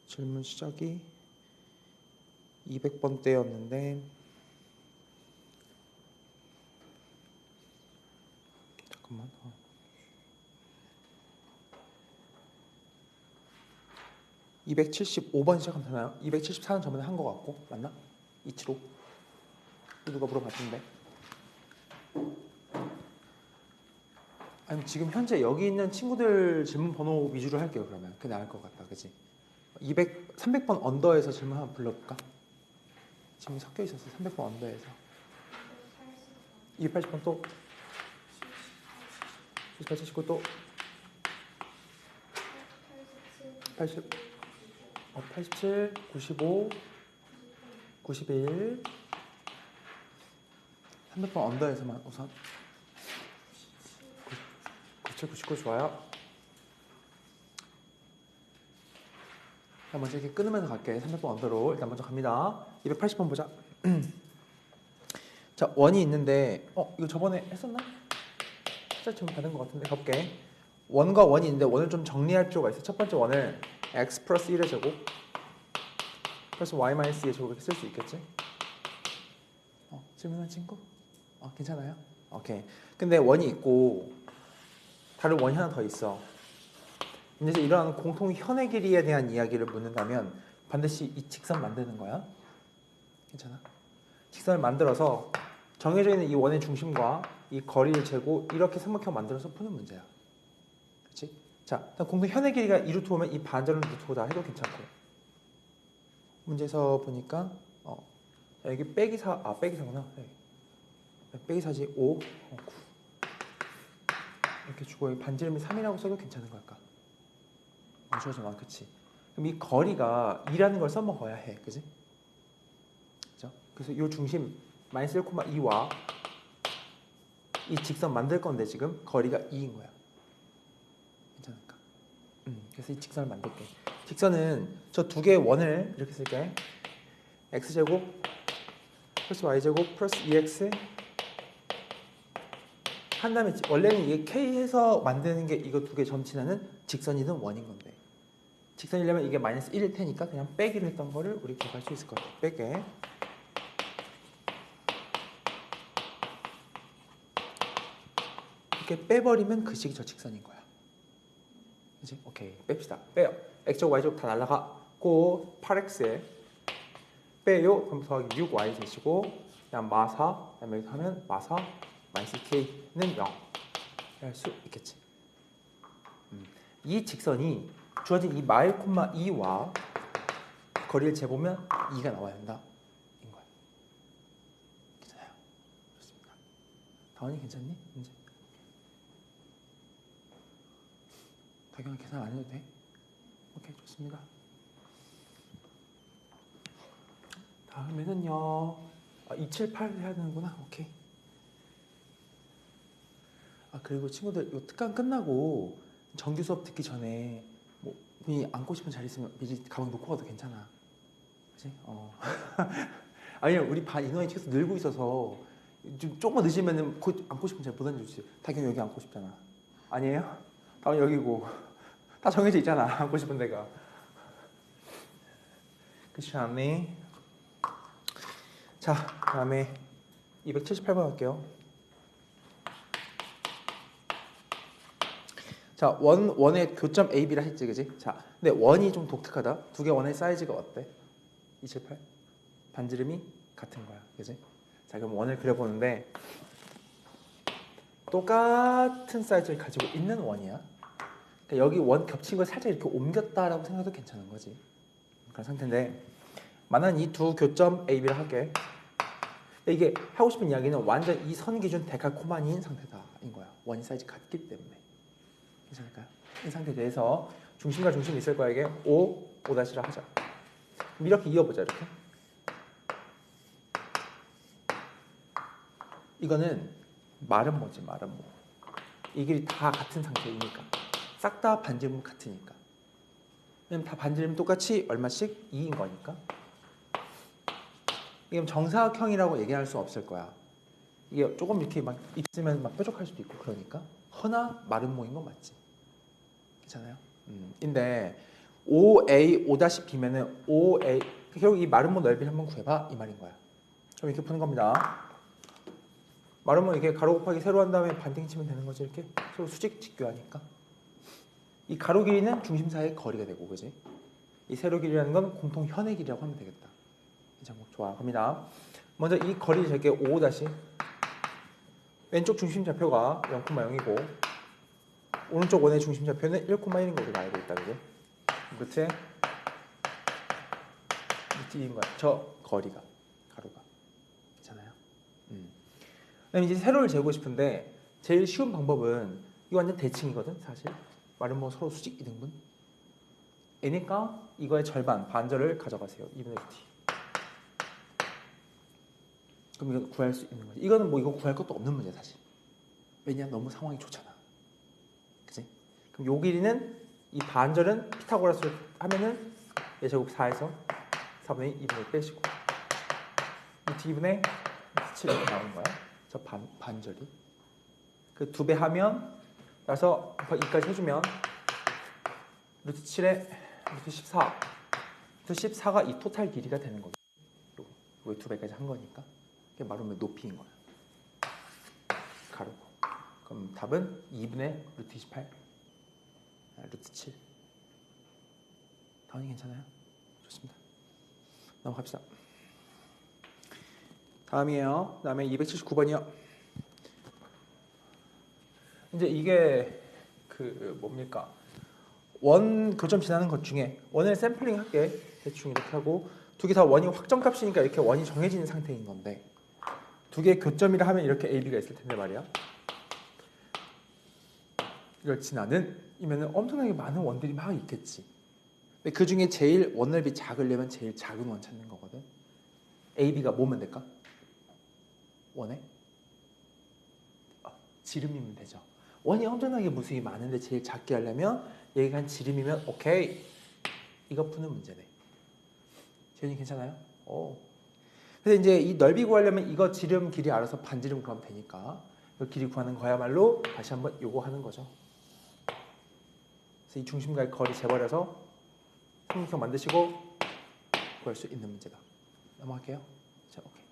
질문 시작이 200번대였는데 잠깐만. 275번 시작하면 되나요? 274는 저번에 한 거 같고 맞나? 이치로 누가 물어봤던데. 아니 지금 현재 여기 있는 친구들 질문 번호 위주로 할게요. 그러면 그게 나을 것 같다. 그치? 300번 언더에서 질문 한번 불러볼까? 질문 섞여 있었어. 300번 언더에서 280번 또 78, 79 또 80 87, 95 91 300번 언더에서만 우선 97, 99 좋아요. 자, 먼저 이렇게 끊으면서 갈게. 300번 언더로 일단 먼저 갑니다. 280번 보자. 자, 원이 있는데 이거 저번에 했었나? 살짝 질문 받은 것 같은데 가볼게. 원과 원이 있는데 원을 좀 정리할 필요가 있어. 첫 번째 원을 x 플러스 1의 제곱 플러스 y 마이너스 2의 제곱 이렇게 쓸 수 있겠지? 질문한 친구? 괜찮아요? 오케이. 근데 원이 있고 다른 원이 하나 더 있어. 이제 이러한 공통 현의 길이에 대한 이야기를 묻는다면 반드시 이 직선 만드는 거야. 괜찮아? 직선을 만들어서 정해져 있는 이 원의 중심과 이 거리를 재고 이렇게 삼각형 만들어서 푸는 문제야. 그렇지? 자, 공통 현의 길이가 2루트 오면 이 반전을 루트 오다 해도 괜찮고. 문제에서 보니까 여기 빼기 4, 빼기 4구나. 빼기 4지 5, 9 이렇게 주고 여기 반지름이 3이라고 써도 괜찮은 걸까? 좋아, 그치? 그럼 이 거리가 2라는 걸 써먹어야 해, 그지? 그죠? 그래서 이 중심 마이너스 1,2와 이 직선 만들 건데 지금 거리가 2인 거야. 괜찮을까? 그래서 이 직선을 만들게. 직선은 저 두 개의 원을 이렇게 쓸게. x제곱 플러스 y제곱 플러스 2x 한 다음에 원래는 이게 k해서 만드는 게 이거 두 개 점치나는 직선이든 원인 건데 직선이려면 이게 마이너스 1일 테니까 그냥 빼기로 했던 거를 우리 기억할 수 있을 것 같아. 빼게. 이렇게 빼버리면 그 식이 저 직선인 거야. 그치? 오케이. 뺍시다. 빼요. x제곱 y제곱 다 날라가고 8x에 빼요. 그럼 더하기 6y 되시고 그냥 마사 그다음에 이렇게 하면 마사 마이너스 k는 0 할 수 있겠지. 이 직선이 주어진 이 마일 콤마 2와 거리를 재보면 2가 나와야 한다. 인 거야. 괜찮아요. 좋습니다. 다원이 괜찮니? 문제. 다경아 계산 안 해도 돼? 오케이, 좋습니다. 다음에는요. 278 해야 되는구나. 오케이. 그리고 친구들 이 특강 끝나고 정규 수업 듣기 전에 뭐 분이 앉고 싶은 자리 있으면 미리 가방 놓고 가도 괜찮아. 그치? 아니요, 우리 반 인원이 계속 늘고 있어서 좀 조금 늦으면은 곧 앉고 싶은 자리 못 앉아주지. 다경 여기 앉고 싶잖아. 아니에요? 다음 여기고 다 정해져 있잖아. 앉고 싶은 데가. 그치 않니? 자, 다음에 278번 할게요. 자, 원의 교점 A, B라 했지, 그지? 자, 근데 원이 좀 독특하다. 두 개 원의 사이즈가 어때? 278? 반지름이 같은 거야, 그지? 자, 그럼 원을 그려보는데 똑같은 사이즈를 가지고 있는 원이야. 그러니까 여기 원 겹친 걸 살짝 이렇게 옮겼다라고 생각해도 괜찮은 거지. 그런 상태인데 만약 이 두 교점 A, B를 할게. 이게 하고 싶은 이야기는 완전 이 선 기준 데칼코마니인 상태다인 거야. 원이 사이즈 같기 때문에. 괜찮을까요? 이 상태에 대해서 중심과 중심이 있을 거야. 이게 5-라 하자. 그럼 이렇게 이어보자. 이렇게. 이거는 말은 뭐지? 말은 뭐. 이 길이 다 같은 상태이니까. 싹 다 반지름 같으니까. 왜냐면 다 반지름 똑같이 얼마씩 2인 거니까. 이게 정사각형이라고 얘기할 수 없을 거야. 이게 조금 이렇게 막 있으면 막 뾰족할 수도 있고 그러니까. 허나 마른 모인 건 맞지. 괜찮아요? 근데 OA, O-B면은 OA, 결국 이 마름모 넓이를 한번 구해봐 이 말인 거야. 그럼 이렇게 푸는 겁니다. 마름모 이렇게 가로 곱하기 세로 한 다음에 반띵 치면 되는 거지. 이렇게 서로 수직 직교하니까. 이 가로 길이는 중심 사이의 거리가 되고, 그지? 이 세로 길이라는 건 공통 현의 길이라고 하면 되겠다. 좋아, 갑니다. 먼저 이 거리 재게 5 다시. 왼쪽 중심 좌표가 0,0이고 오른쪽 원의 중심 좌표는 1,1인 거 우리가 알고 있다, 그지? 루트에 밑인 거야. 저 거리가 가로가 괜찮아요? 그다음에 이제 세로를 재고 싶은데 제일 쉬운 방법은 이거 완전 대칭이거든, 사실. 말은 뭐 서로 수직 이등분. N이니까 이거의 절반, 반절을 가져가세요. 2분의 t. 그럼 이거 구할 수 있는 거지. 이거는 뭐 이거 구할 것도 없는 문제야, 사실. 왜냐? 너무 상황이 좋잖아. 그치? 그럼 요 길이는 이 반절은 피타고라스를 하면은 예제곱 4에서 4분의 2분의 빼시고 루트 2분의 7 이렇게 나오는 거야. 저 반절이. 그 2배 하면 따라서 2까지 해주면 루트 7에 루트 14. 루트 14가 이 토탈 길이가 되는 거죠. 왜 2배까지 한 거니까. 그게 말하면 높이인 거야. 가로고. 그럼 답은 2분의 루트 28. 루트 7. 다운이 괜찮아요? 좋습니다. 넘어갑시다. 다음이에요. 다음에 279번이요. 이제 이게 그 뭡니까? 원 교점 지나는 것 중에 원을 샘플링 할게. 대충 이렇게 하고 두 개 다 원이 확정값이니까 이렇게 원이 정해진 상태인 건데 두 개의 교점이라 하면 이렇게 A, B가 있을 텐데 말이야. 이걸 지나는 이면은 엄청나게 많은 원들이 막 있겠지. 근데 그 중에 제일 원 넓이 작으려면 제일 작은 원 찾는 거거든. A, B가 뭐면 될까? 원에 지름이면 되죠. 원이 엄청나게 무수히 많은데 제일 작게 하려면 얘가 한 지름이면 오케이. 이거 푸는 문제네. 재현이 괜찮아요? 그래서 이제 이 넓이 구하려면 이거 지름 길이 알아서 반지름 구하면 되니까 이 길이 구하는 거야말로 다시 한번 요거 하는 거죠. 그래서 이 중심과의 거리 재버려서 삼각형 만드시고 구할 수 있는 문제다. 넘어갈게요. 자, 오케이.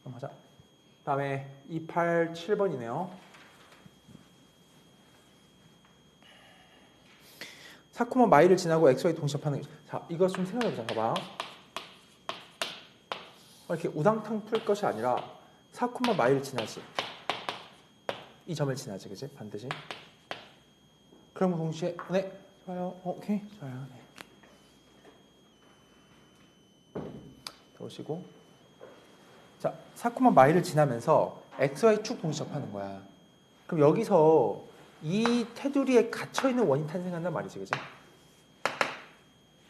넘어가자. 다음에 287번이네요. 4, 마이를 지나고 XY 동시합하는. 자, 이거 좀 생각해보자. 봐봐. 이렇게 우당탕 풀 것이 아니라 4, 마이를 지나지. 이 점을 지나지, 그지? 반드시. 그럼 동시에 네, 좋아요. 오케이, 좋아요. 네. 들어오시고. 자, 4, 마이를 지나면서 XY 축 동시합하는 거야. 그럼 여기서 이 테두리에 갇혀있는 원이 탄생한단 말이지, 그지?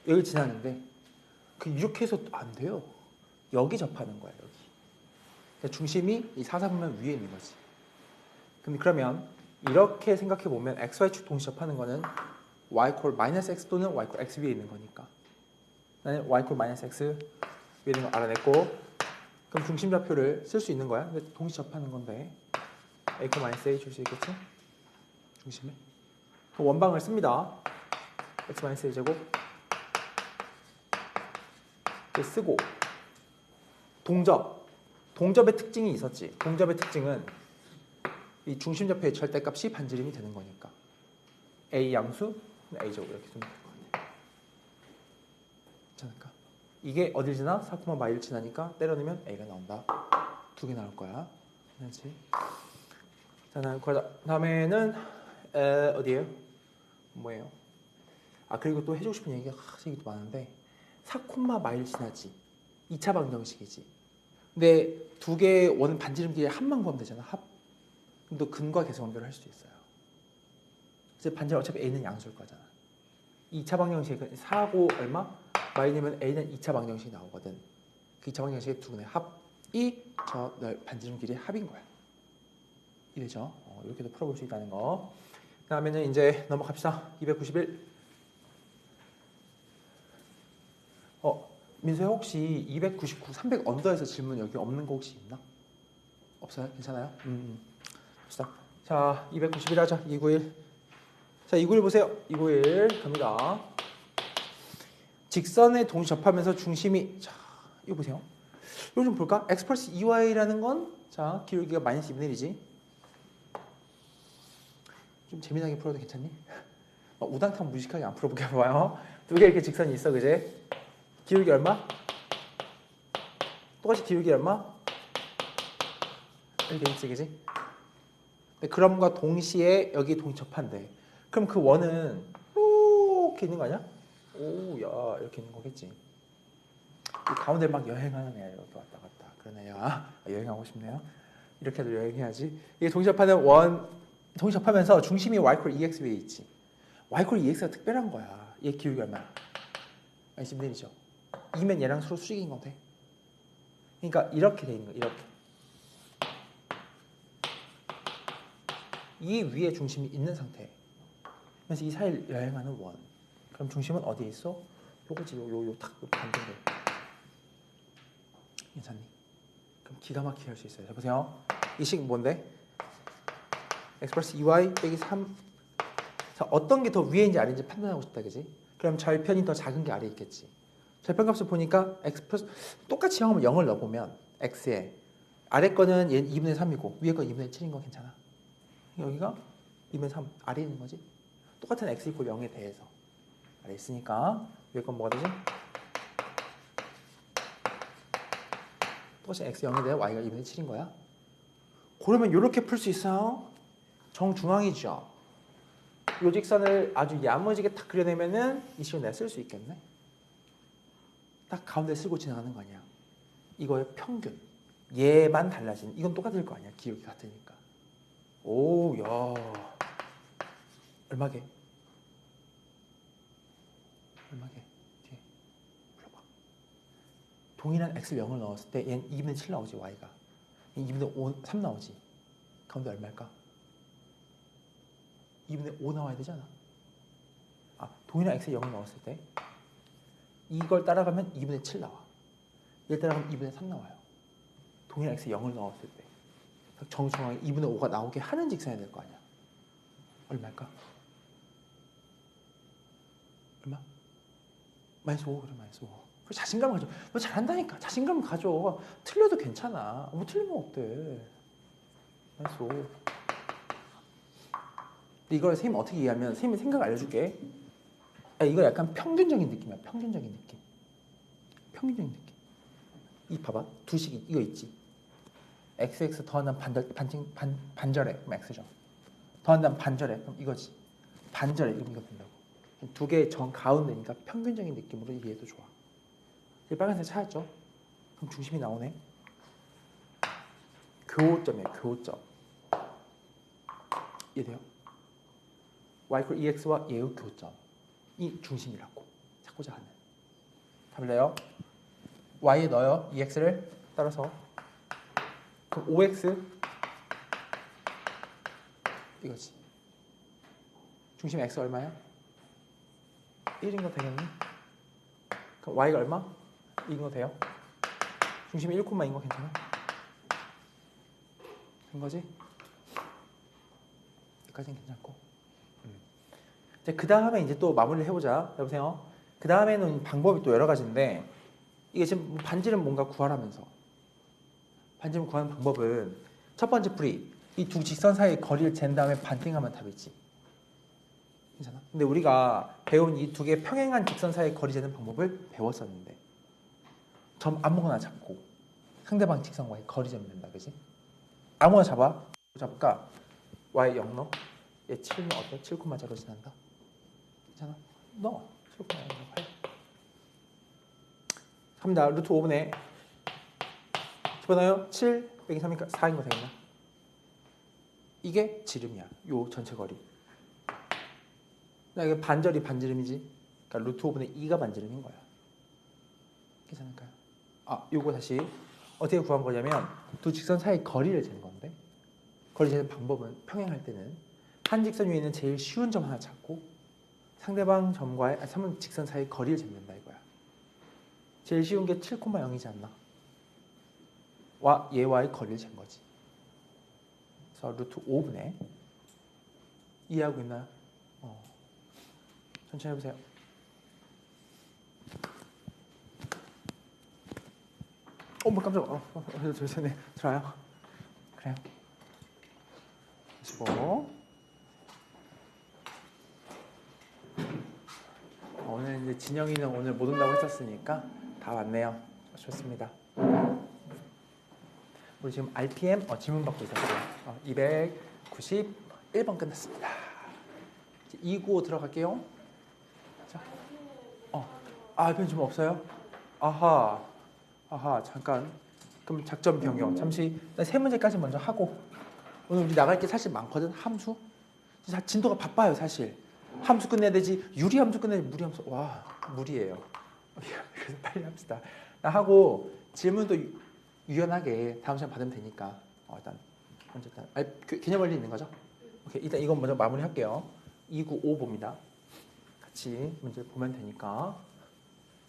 여기 지나는데 이렇게 해서 안 돼요. 여기 접하는 거야, 여기. 그러니까 중심이 이 사사분면 위에 있는 거지. 근데 그러면 이렇게 생각해 보면 XY축 동시 접하는 거는 y=-x 또는 y=x 위에 있는 거니까 나는 y=-x 위에 있는 거 알아냈고 그럼 중심 좌표를 쓸 수 있는 거야. 근데 동시 접하는 건데 a,-a 줄 수 있겠지? 중심에. 그럼 원방을 씁니다. x-a 제곱 쓰고 동접의 특징이 있었지. 동접의 특징은 이 중심 좌표의 절대값이 반지름이 되는 거니까 a 양수, a 제곱 이렇게 좀 될 것 같아. 괜찮을까? 이게 어딜 지나? 4, 마이를 지나니까 때려넣으면 a가 나온다. 2개 나올 거야. 그렇지? 자, 다음에는 어디예요? 뭐예요? 그리고 또 해주고 싶은 얘기가 얘기도 많은데 4, 마이를 지나지. 2차 방정식이지. 근데 두 개의 원 반지름 길이 합만 구하면 되잖아. 합. 그럼 또 근과 계수관계를 할 수도 있어요. 그래서 반지름 어차피 a는 양수일 거잖아. 2차 방정식은 4고 얼마? 마이너면 a는 2차 방정식이 나오거든. 그 2차 방정식의 두 분의 합이 저 반지름 길이의 합인 거야. 이래죠. 이렇게도 풀어볼 수 있다는 거. 그 다음에는 이제 넘어갑시다. 291. 민수야 혹시 299, 300 언더에서 질문 여기 없는 거 혹시 있나? 없어요? 괜찮아요? 봅시다. 자, 291 하자. 291. 자, 291 보세요. 291 갑니다. 직선에 동시 접하면서 중심이 자 이거 보세요. 이거 좀 볼까? x 플러스 2y라는 건 자 기울기가 마이너스 2분의 1이지. 좀 재미나게 풀어도 괜찮니? 우당탕 무식하게 안 풀어보게 봐요. 두 개 이렇게 직선이 있어, 그제? 기울기 얼마? 똑같이 기울기 얼마? 이렇게 있지, 그지? 그럼과 동시에 여기 동시 접한대. 그럼 그 원은 이렇게 있는 거 아니야? 오, 야, 이렇게 있는 거겠지. 이 가운데 막 여행하는 애야, 이렇게 왔다 갔다. 그런 애야. 여행하고 싶네요. 이렇게도 여행해야지. 이게 동시 접하는 원, 동시 접하면서 중심이 y 콜 2x 위에 있지. y 콜 2x가 특별한 거야. 얘 기울기 얼마야? 마이너스 2분의 1이죠. 2면 얘랑 서로 수직인 건데. 그러니까 이렇게 돼 있는 거, 이렇게. 이 위에 중심이 있는 상태. 그래서 이 사이를 여행하는 원. 그럼 중심은 어디에 있어? 요거지, 탁 반대로. 괜찮니? 그럼 기가 막히게 할 수 있어요. 자, 보세요. 이 식 뭔데? x 플러스 2y 빼기 3. 자, 어떤 게 더 위에인지 아래인지 판단하고 싶다, 그지? 그럼 절편이 더 작은 게 아래에 있겠지. 절편값을 보니까 x 플러스 똑같이 0하면 0을 넣어보면 x에 아래 거는 얘는 2분의 3이고 위에 거 2분의 7인 거 괜찮아. 여기가 2분의 3 아래에 있는 거지. 똑같은 x 이퀄 0에 대해서 아래 있으니까 위에 건 뭐가 되지? 똑같이 x 0에 대해 y가 2분의 7인 거야. 그러면 이렇게 풀 수 있어요. 정중앙이죠. 요 직선을 아주 야무지게 딱 그려내면은 이 식을 내가 쓸 수 있겠네. 딱 가운데 쓰고 지나가는 거 아니야. 이거의 평균. 얘만 달라진. 이건 똑같을 거 아니야. 기울기 같으니까. 오, 야. 얼마게? 얼마게? 뒤에. 불러봐. 동일한 x를 0을 넣었을 때 얘는 2분의 7 나오지, y가. 2분의 3 나오지. 가운데 얼마일까? 2분의 5 나와야 되잖아. 동일한 x에 0을 넣었을 때 이걸 따라가면 2분의 7 나와. 얘를 따라가면 2분의 3 나와요. 동일한 x에 0을 넣었을 때 정중앙에 2분의 5가 나오게 하는 직선이 될 거 아니야. 얼마일까? 얼마? 마이너스 5. 그래, 마이너스 5. 그래, 자신감 가져. 너 잘한다니까. 자신감 가져. 틀려도 괜찮아. 뭐 틀리면 어때? 마이너스 5. 근데 이걸 선생님 어떻게 이해하면 선생님이 생각 알려줄게. 이거 약간 평균적인 느낌이야. 평균적인 느낌. 평균적인 느낌. 이 봐봐. 두 식이 이거 있지. xx 더한다면 반절에 그럼 x죠. 더한다면 반절에 그럼 이거지. 반절에 그럼 이거 된다고. 두 개의 정 가운데니까 평균적인 느낌으로 이해해도 좋아. 이 빨간색 찾았죠? 그럼 중심이 나오네. 교호점이에요. 교호점. 이해돼요? y = ex와 얘의 교점이 중심이라고 찾고자 하는. 답을 내요. y에 넣어요. ex를 따라서. 그럼 5x 이거지. 중심 x 얼마야? 1인 거 되겠니? 그럼 y가 얼마? 2인 거 돼요? 중심이 1,2인 거 괜찮아? 된 거지? 여기까지는 괜찮고. 그 다음에 이제 또 마무리를 해보자. 여보세요? 그 다음에는 방법이 또 여러 가지인데 이게 지금 반지름 뭔가 구하라면서. 반지름 구하는 방법은 첫 번째 풀이 이 두 직선 사이의 거리를 잰 다음에 반띵하면 답이지. 괜찮아? 근데 우리가 배운 이 두 개의 평행한 직선 사이의 거리 재는 방법을 배웠었는데 점 아무거나 잡고 상대방 직선과의 거리 재면 된다. 그지? 아무거나 잡을까? y 0 넣어? 얘 7은 어때? 7,0 지난다. 괜찮아? 넣어. 7,0 해. 3다. 루트 5분의 집어넣어요. 7 빼기 3이니까 4인 거 되겠나? 이게 지름이야. 요 전체 거리. 이게 반절이 반지름이지. 그러니까 루트 5분의 2가 반지름인 거야. 괜찮을까요? 요거 다시 어떻게 구한 거냐면 두 직선 사이 거리를 재는 건데 거리 재는 방법은 평행할 때는 한 직선 위에 있는 제일 쉬운 점 하나 찾고 상대방 점과의 직선 사이 거리를 재는다 이거야. 제일 쉬운 게 7,0이지 않나? 얘와의 거리를 잰 거지. 그래서 루트 5분의 이해하고 있나요? 천천히 해보세요. 뭐 깜짝아. 네, 들어요. 그래요. 하시고 오늘 이제 진영이는 오늘 못 온다고 했었으니까 다 왔네요. 좋습니다. 우리 지금 RPM 질문 받고 있었어요. 291번 끝났습니다. 295 들어갈게요. 자, RPM 질문 없어요? 아하, 잠깐. 그럼 작전 변경. 잠시 세 문제까지 먼저 하고 오늘 우리 나갈 게 사실 많거든. 함수. 진도가 바빠요, 사실. 함수 끝내야 되지. 유리함수 끝내야 되지. 무리함수. 와, 무리예요. 그래서 빨리 합시다. 나 하고 질문도 유연하게 다음 시간 받으면 되니까. 일단 먼저 개념 원리 있는 거죠? 오케이, 일단 이건 먼저 마무리할게요. 295 봅니다. 같이 문제를 보면 되니까.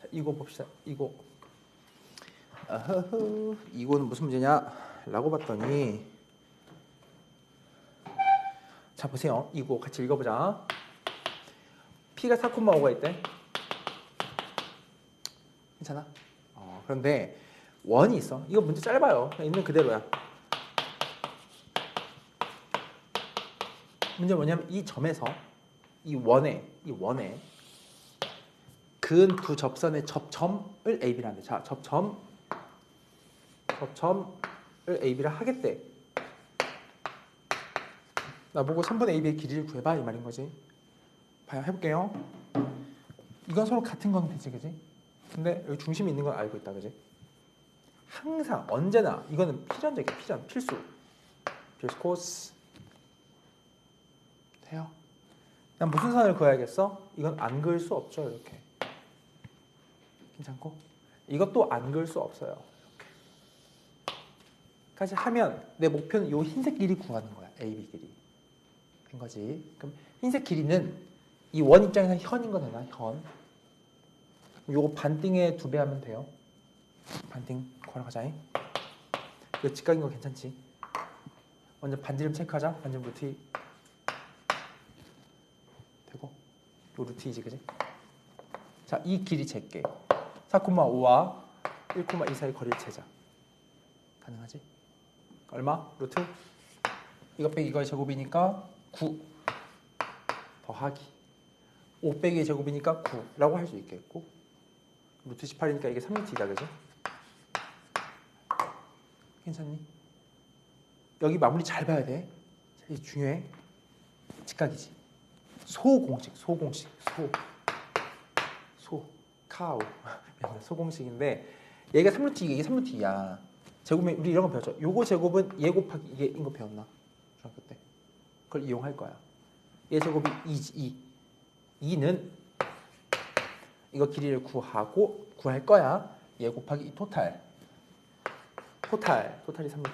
자, 이거 봅시다. 이거는 무슨 문제냐라고 봤더니, 자 보세요. 이거 같이 읽어보자. P가 4,5가 있대. 괜찮아? 그런데 원이 있어. 이거 문제 짧아요. 그냥 있는 그대로야. 문제 뭐냐면 이 점에서 이 원에 근 두 접선의 접점을 AB라는데, 자 접점을 AB라 하겠대. 나보고 3분의 AB의 길이를 구해봐 이 말인 거지. 봐요, 해볼게요. 이건 서로 같은 건 되지, 그지? 근데 여기 중심이 있는 건 알고 있다, 그지? 항상 언제나 이거는 필연적이야, 필수 코스 돼요. 난 무슨 선을 그어야겠어? 이건 안 그을 수 없죠, 이렇게. 괜찮고 이것도 안 그을 수 없어요, 이렇게까지 하면 내 목표는 이 흰색 길이 구하는 거야. AB 길이 된 거지. 그럼 흰색 길이는 이 원 입장에서 현인 거 되나? 현. 요거 반띵에 2배 하면 돼요. 반띵 걸어가자. 이거 직각인 거 괜찮지? 먼저 반지름 체크하자. 반지름 루트 2 되고 요 루트 2지, 그지? 자, 이 길이 잴게. 4,5와 1,2 사이 거리를 재자. 가능하지? 얼마? 루트? 이거 빼기 이거의 제곱이니까 9 더하기 5 빼기 제곱이니까 9라고 할 수 있겠고, 루트 18이니까 이게 3루트이다, 그지? 괜찮니? 여기 마무리 잘 봐야 돼. 이게 중요해. 직각이지. 소공식 카우 소공식인데 얘가 3루트 2, 이게 3루트 2야. 제곱이 우리 이런 거 배웠죠. 요거 제곱은 얘 곱하기 얘인 거 배웠나? 중학교 때. 그걸 이용할 거야. 얘 제곱이 2지. 2는 이거 길이를 구할 거야. 얘 곱하기 이 토탈이 3루트 2.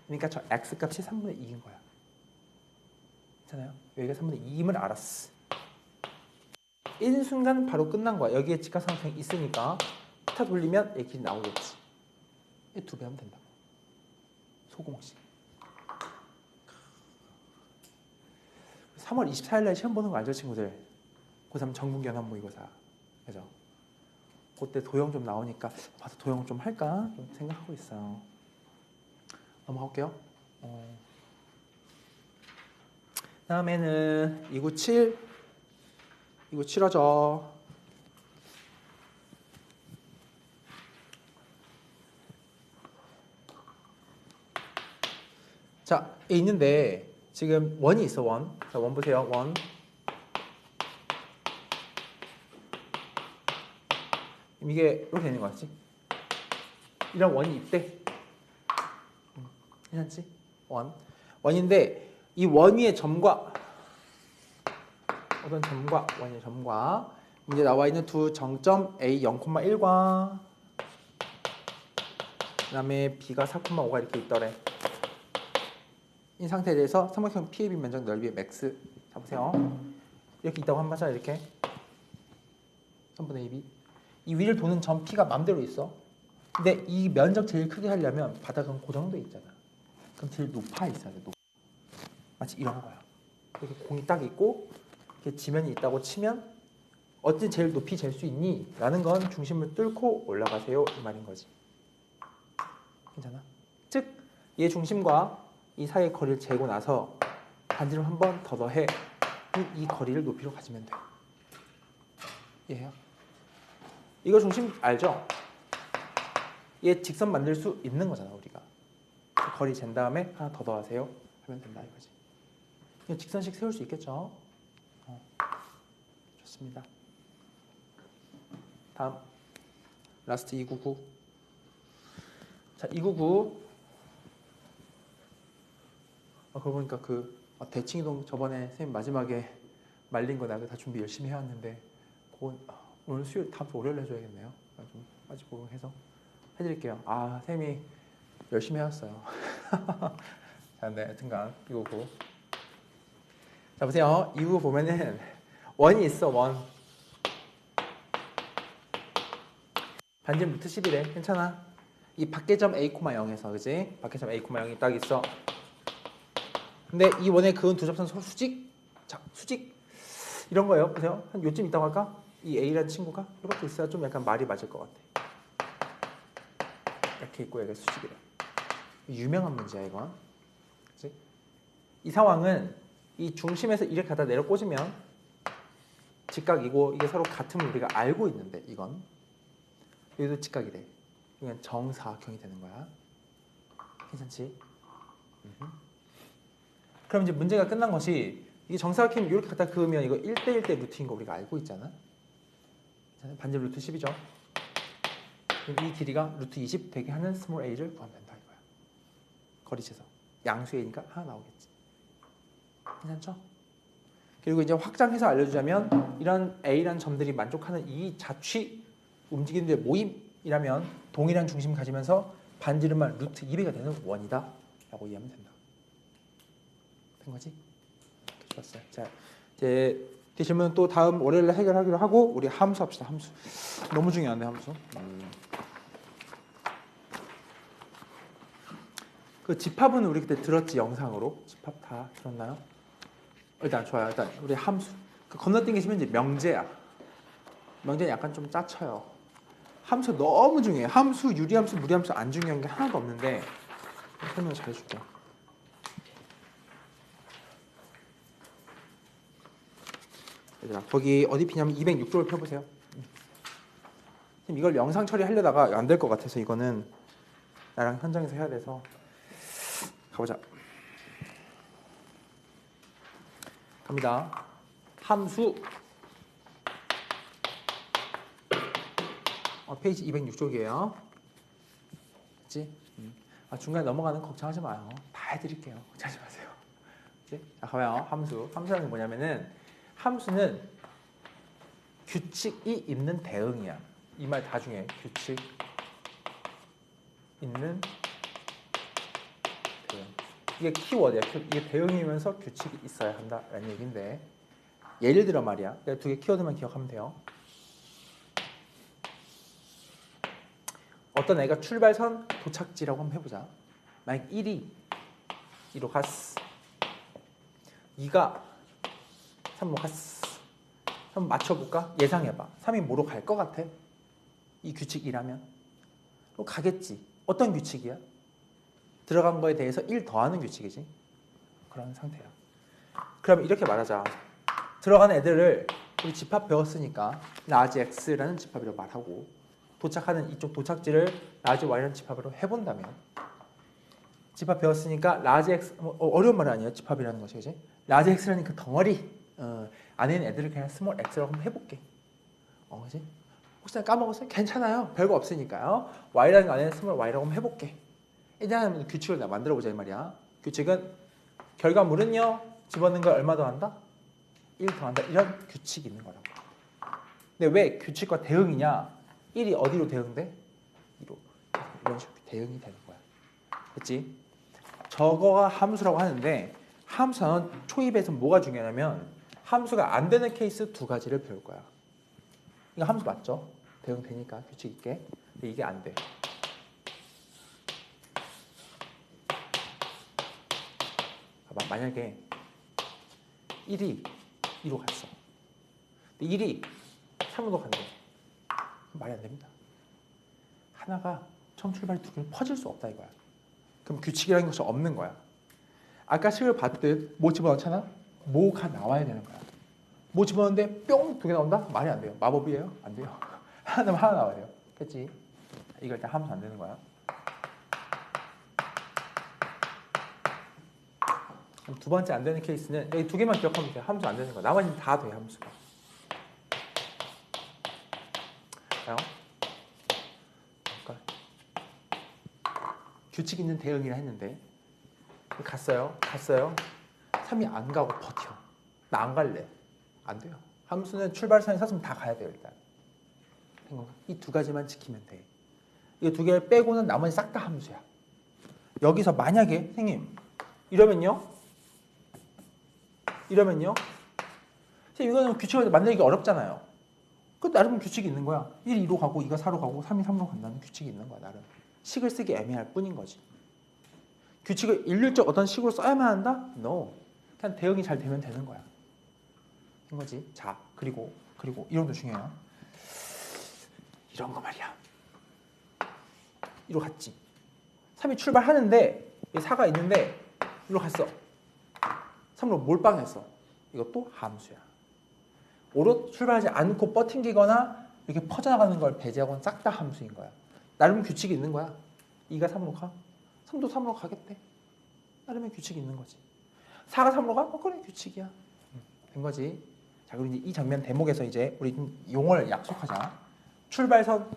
그러니까 저 x 값이 3분의 2인 거야. 괜찮아요? 여기가 3분의 2임을 알았어. 이 순간 바로 끝난 거야. 여기에 직각삼각형이 있으니까 타 돌리면 얘 길이 나오겠지. 얘 2배 하면 된다. 소공식. 3월 24일 날 시험 보는 거 알죠, 친구들? 고3 전국연합 모의고사. 그죠? 그때 도형 좀 나오니까 봐서 도형 좀 할까? 좀 생각하고 있어요. 넘어갈게요. 다음에는 297하죠. 자, 있는데 지금 원이 있어, 원. 자, 원 보세요, 원. 이게 이렇게 되는 거 같지? 이런 원이 있대. 괜찮지? 원인데 이 원 위의 점과 어떤 점과 원의 점과 이제 나와 있는 두 정점 A 0,1과 그다음에 B가 4,5가 이렇게 있더래. 이 상태에 대해서 삼각형 PAB 면적 넓이의 맥스 잡으세요. 이렇게 있다고 한번 하자. 이렇게 3분의 2B. 이 위를 도는 점 P가 맘대로 있어. 근데 이 면적 제일 크게 하려면 바닥은 고정돼 있잖아. 그럼 제일 높아 있어야 돼. 마치 이런 거야. 이렇게 공이 딱 있고 이렇게 지면이 있다고 치면 어찌 제일 높이 잴 수 있니? 라는 건 중심을 뚫고 올라가세요 이 말인 거지. 괜찮아? 즉, 얘 중심과 이 사이의 거리를 재고 나서 반지름 한 번 더 더해 이 거리를 높이로 가지면 돼. 이해해요? 이거 중심 알죠? 얘 직선 만들 수 있는 거잖아 우리가. 거리 잰 다음에 하나 더 더하세요 하면 된다 이거지. 이거 직선식 세울 수 있겠죠? 좋습니다. 다음 라스트 299. 자, 299. 그러고 보니까 대칭이동 저번에 선생님 마지막에 말린 거 내가 다 준비 열심히 해왔는데 그건 오늘 수요일 다음 주 월요일 해줘야겠네요. 좀 빠지 보강해서 해드릴게요. 선생님이 열심히 해왔어요. 자, 네, 여튼간 299. 자, 보세요. 299 보면은 원이 있어, 원. 반지름 루트 10이래. 괜찮아. 이 밖에점 A, 0에서 그지? 밖에점 A, 0이 딱 있어. 근데 이 원의 그은 두 접선 서로 수직? 자, 수직 이런 거예요. 보세요. 한 요쯤 있다고 할까? 이 A라는 친구가 이렇게 있어야 좀 약간 말이 맞을 것 같아. 이렇게 있고 여기가 수직이래. 유명한 문제야 이건. 그치? 이 상황은 이 중심에서 이렇게 갖다 내려 꽂으면 직각이고 이게 서로 같음을 우리가 알고 있는데 이건 여기도 직각이래. 그냥 정사각형이 되는 거야. 괜찮지? 그럼 이제 문제가 끝난 것이 이게 정사각형 이렇게 갖다 그으면 이거 1대1 대 루트인 거 우리가 알고 있잖아. 반지름 루트 10이죠. 그럼 이 길이가 루트 20 되게 하는 스몰 a를 구하면 된다 이거야. 거리 재서. 양수 a니까 하나 나오겠지. 괜찮죠? 그리고 이제 확장해서 알려주자면 이런 a라는 점들이 만족하는 이 자취 움직이는 데 모임이라면 동일한 중심 가지면서 반지름만 루트 2배가 되는 원이다 라고 이해하면 된다. 된 거지? 좋았어요. 자, 이제 이 질문은 또 다음 월요일에 해결하기로 하고 우리 함수 합시다. 함수. 너무 중요한데 함수. 그 집합은 우리 그때 들었지 영상으로. 집합 다 들었나요? 일단 좋아요. 일단 우리 함수. 그 건너뛰기시면 이제 명제야. 명제는 약간 좀 짜쳐요. 함수 너무 중요해. 함수, 유리함수, 무리함수 안 중요한 게 하나도 없는데 설명 잘해줄게. 얘들아, 거기 어디 피냐면 206쪽을 펴보세요. 이걸 영상 처리하려다가 안 될 것 같아서 이거는 나랑 현장에서 해야 돼서 가보자. 갑니다. 함수 페이지 206쪽이에요. 그치? 중간에 넘어가는 거 걱정하지 마요. 다 해드릴게요. 걱정하지 마세요. 그치? 자, 가봐요. 함수. 함수라는 게 뭐냐면은 함수는 규칙이 있는 대응이야. 이 말 다 중요해. 규칙 있는 대응. 이게 키워드야. 이게 대응이면서 규칙이 있어야 한다라는 얘기인데 예를 들어 말이야. 두 개 키워드만 기억하면 돼요. 어떤 애가 출발선 도착지라고 한번 해보자. 만약 1이 2로 갔어. 2가 3로 갔어. 한번 맞춰볼까? 예상해봐. 3이 뭐로 갈 것 같아? 이 규칙이라면? 그럼 가겠지. 어떤 규칙이야? 들어간 거에 대해서 1 더하는 규칙이지. 그런 상태야. 그럼 이렇게 말하자. 들어간 애들을 우리 집합 배웠으니까 라지 x라는 집합이라고 말하고 도착하는 이쪽 도착지를 라지 y라는 집합으로 해본다면 집합 배웠으니까 라지 x 어려운 말은 아니에요. 집합이라는 것이 그지? 라지 x라는 그 덩어리 안에 있는 애들을 그냥 스몰 x라고 한번 해볼게. 그지? 혹시 까먹었어요? 괜찮아요. 별거 없으니까요. y라는 거 안에 있는 스몰 y라고 한번 해볼게. 일단 규칙을 만들어보자 이 말이야. 규칙은 결과물은요. 집어넣는 걸 얼마 더한다? 1 더한다. 이런 규칙이 있는 거라고. 근데 왜 규칙과 대응이냐? 1이 어디로 대응돼? 2로. 이런 식으로 대응이 되는 거야. 그치? 저거가 함수라고 하는데 함수는 초입에서 뭐가 중요하냐면 함수가 안 되는 케이스 두 가지를 배울 거야. 이거 함수 맞죠? 대응되니까 규칙 있게. 근데 이게 안 돼. 봐봐. 만약에 1이 2로 갔어. 근데 1이 3으로 간대. 말이 안 됩니다. 하나가 처음 출발이 두 개를 퍼질 수 없다 이거야. 그럼 규칙이라는 것이 없는 거야. 아까 식을 봤듯 뭐 집어넣잖아? 뭐가 나와야 되는 거야. 뭐 집어넣는데 뿅 두 개 나온다? 말이 안 돼요. 마법이에요? 안 돼요. 하나 나와야 돼요. 그치? 이거 일단 함수 안 되는 거야. 그럼 두 번째 안 되는 케이스는 여기 두 개만 기억하면 돼요. 함수 안 되는 거야. 나머지는 다 돼, 함수가. 자, 규칙 있는 대응이라 했는데 갔어요. 3이 안 가고 버텨. 나 안 갈래. 안 돼요. 함수는 출발선에 섰으면 다 가야 돼요. 일단 이 두 가지만 지키면 돼. 이 두 개를 빼고는 나머지 싹 다 함수야. 여기서 만약에 선생님 이러면요 이거는 규칙을 만들기 어렵잖아요. 그 나름 규칙이 있는 거야. 1, 2로 가고 2가 4로 가고 3이 3로 간다는 규칙이 있는 거야. 나름 식을 쓰기 애매할 뿐인 거지. 규칙을 일률적 어떤 식으로 써야만 한다? No. 그냥 대응이 잘 되면 되는 거야. 된 거지. 자, 그리고 이런 것도 중요해요. 이런 거 말이야. 1로 갔지. 3이 출발하는데 4가 있는데 1로 갔어. 3로 몰빵했어. 이것도 함수야. 5로 출발하지 않고 버팅기거나 이렇게 퍼져나가는 걸 배제하고는 싹 다 함수인 거야. 나름 규칙이 있는 거야. 2가 3로 가. 3도 3로 가겠대. 나름의 규칙이 있는 거지. 4가 3로 가? 그래 규칙이야. 된 거지. 자, 그럼 이제 이 장면 대목에서 이제 우리 용어를 약속하자. 출발선.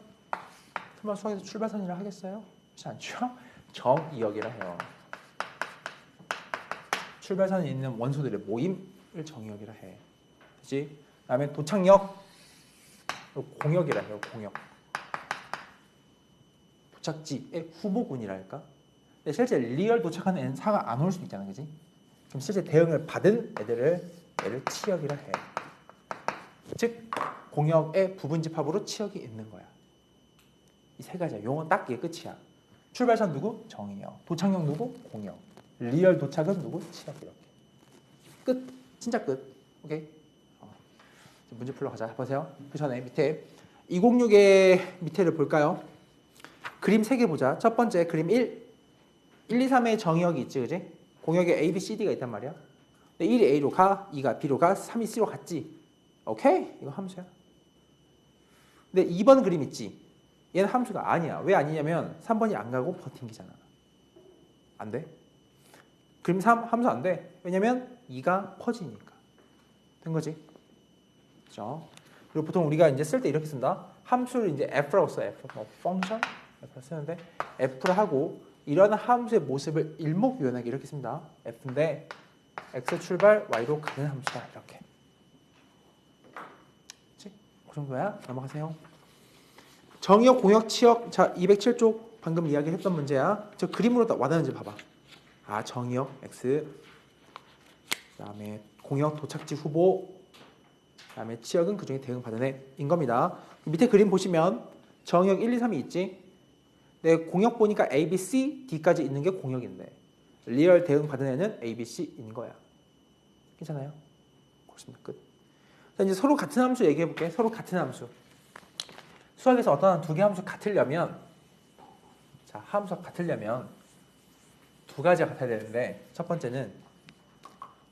설마 수학에서 출발선이라 하겠어요? 그렇지 않죠? 정이역이라 해요. 출발선에 있는 원소들의 모임을 정이역이라 해. 그렇지? 그다음에 도착역, 공역이라 해요. 공역. 도착지의 후보군이랄까? 근데 실제 리얼 도착하는 애는 4가 안 올 수도 있잖아, 그지? 그럼 실제 대응을 받은 애들을 치역이라 해. 즉 공역의 부분집합으로 치역이 있는 거야. 이 세 가지야. 용어 딱 이게 끝이야. 출발선 누구? 정이역. 도착역 누구? 공역. 리얼 도착은 누구? 치역. 이렇게. 끝. 진짜 끝. 오케이. 문제 풀러 가자. 보세요. 그 전에 밑에 206의 밑에를 볼까요? 그림 3개 보자. 첫 번째 그림 1. 1, 2, 3의 정의역이 있지, 그지? 공역에 A, B, C, D가 있단 말이야. 근데 1이 A로 가, 2가 B로 가, 3이 C로 갔지. 오케이? 이거 함수야. 근데 2번 그림 있지? 얘는 함수가 아니야. 왜 아니냐면 3번이 안 가고 버팅기잖아. 안 돼? 그림 3 함수 안 돼. 왜냐면 2가 퍼지니까. 된 거지? 그렇죠? 그리고 보통 우리가 이제 쓸 때 이렇게 쓴다. 함수를 이제 F라고 써. F. 펑션? F라고 쓰는데 F를 하고 이런 함수의 모습을 일목요연하게 이렇게 씁니다. F인데 X 출발 Y로 가는 함수다. 이렇게. 그치? 그 정도야? 넘어가세요. 정의역, 공역, 치역. 자, 207쪽 방금 이야기했던 문제야. 저 그림으로 와닿는지 봐봐. 아, 정의역 X. 그다음에 공역 도착지 후보. 그다음에 치역은 그중에 대응받은 애인 겁니다. 밑에 그림 보시면 정의역 1, 2, 3이 있지. 내 공역 보니까 A, B, C, D까지 있는 게 공역인데 리얼 대응받은 애는 A, B, C인 거야. 괜찮아요? 그렇습니다. 끝. 자, 이제 서로 같은 함수 얘기해 볼게. 서로 같은 함수. 수학에서 어떤 두 개 함수 같으려면 자, 함수가 같으려면 두 가지가 같아야 되는데 첫 번째는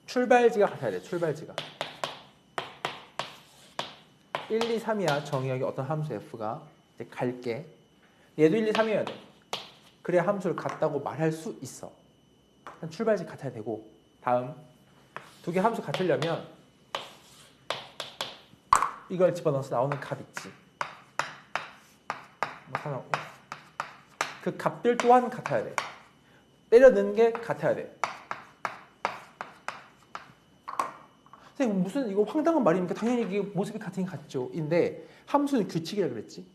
출발지가 같아야 돼. 출발지가. 1, 2, 3이야. 정의역이 어떤 함수 F가 이제 갈게. 얘도 1, 2, 3이어야 돼. 그래야 함수를 같다고 말할 수 있어. 출발지 같아야 되고 다음 두 개 함수 같으려면 이걸 집어넣어서 나오는 값 있지. 그 값들 또한 같아야 돼. 때려 넣는 게 같아야 돼. 선생님 무슨 이거 황당한 말입니까? 당연히 이게 모습이 같은 게 같죠. 인데 함수는 규칙이라 그랬지.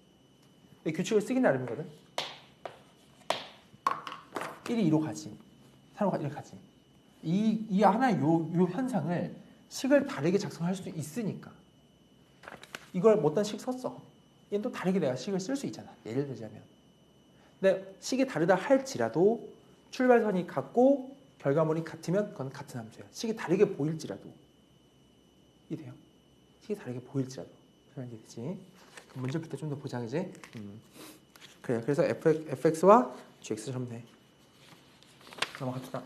규칙을 쓰기 나름이거든. 1이 2로 가지. 3로 이렇게 가지. 이 하나의 요 현상을 식을 다르게 작성할 수 있으니까. 이걸 어떤 식 썼어. 얘는 또 다르게 내가 식을 쓸 수 있잖아. 예를 들자면. 근데 식이 다르다 할지라도 출발선이 같고 결과물이 같으면 그건 같은 함수야. 식이 다르게 보일지라도. 이돼요. 식이 다르게 보일지라도. 설명이 되지. 문제 풀 때 좀 더 보자, 그지? 그래. 그래서 fx와 gx 적으면 돼. 넘어갑시다.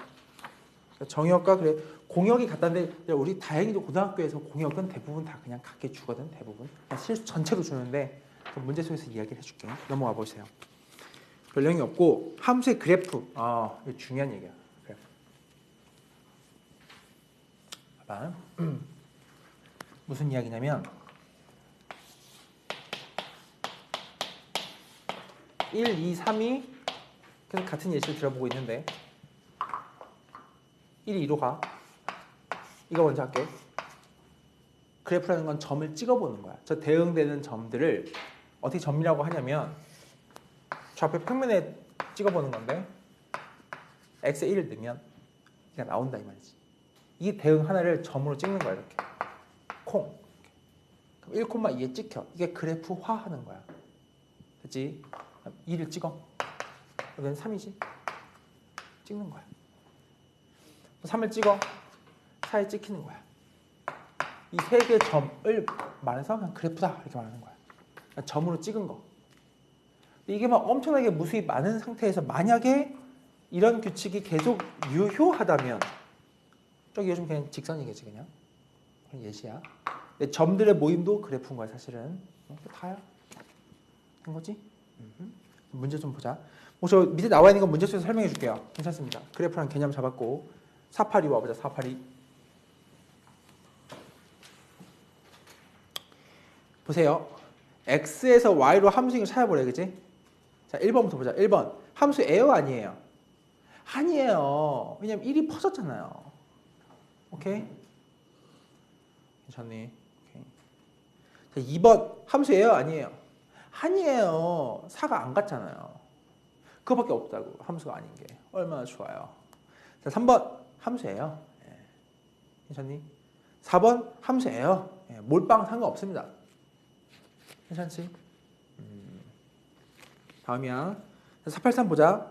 정의역과 그래 공역이 같다는데 우리 다행히도 고등학교에서 공역은 대부분 다 그냥 같게 주거든. 대부분 실수 전체로 주는데 그 문제 속에서 이야기를 해줄게. 넘어가 보세요. 별 내용이 없고 함수의 그래프. 이거 중요한 얘기야. 그래프. 봐봐. 무슨 이야기냐면 1, 2, 3이 계속 같은 예시를 들어보고 있는데 1이 2로 가. 이거 먼저 할게. 그래프라는 건 점을 찍어보는 거야. 저 대응되는 점들을 어떻게 점이라고 하냐면 좌표 평면에 찍어보는 건데 x에 1을 넣으면 그냥 나온다 이 말이지. 이 대응 하나를 점으로 찍는 거야 이렇게. 콩. 그럼 1,2에 찍혀. 이게 그래프화하는 거야. 그렇지? 2를 찍어. 여기는 3이지. 찍는 거야. 3을 찍어. 4에 찍히는 거야. 이 세 개의 점을 말해서 그냥 그래프다 이렇게 말하는 거야. 그러니까 점으로 찍은 거. 이게 막 엄청나게 무수히 많은 상태에서 만약에 이런 규칙이 계속 유효하다면 저기 요즘 그냥 직선이겠지 그냥. 그런 예시야. 근데 점들의 모임도 그래프인 거야 사실은. 다야. 된 거지? 문제 좀 보자. 저 밑에 나와 있는 건 문제 속에서 설명해 줄게요. 괜찮습니다. 그래프랑 개념 잡았고 482 와보자. 482. 보세요. x에서 y로 함수인 걸 찾아보래. 그치? 자, 1번부터 보자. 1번. 함수예요? 아니에요? 아니에요. 왜냐면 1이 퍼졌잖아요. 오케이? 괜찮니? 오케이. 자, 2번. 함수예요? 아니에요? 아니에요. 4가 안 갔잖아요. 그거밖에 없다고. 함수가 아닌 게. 얼마나 좋아요. 자, 3번. 함수예요. 예. 괜찮니? 4번. 함수예요. 예. 몰빵 상관없습니다. 괜찮지? 다음이야. 483 보자.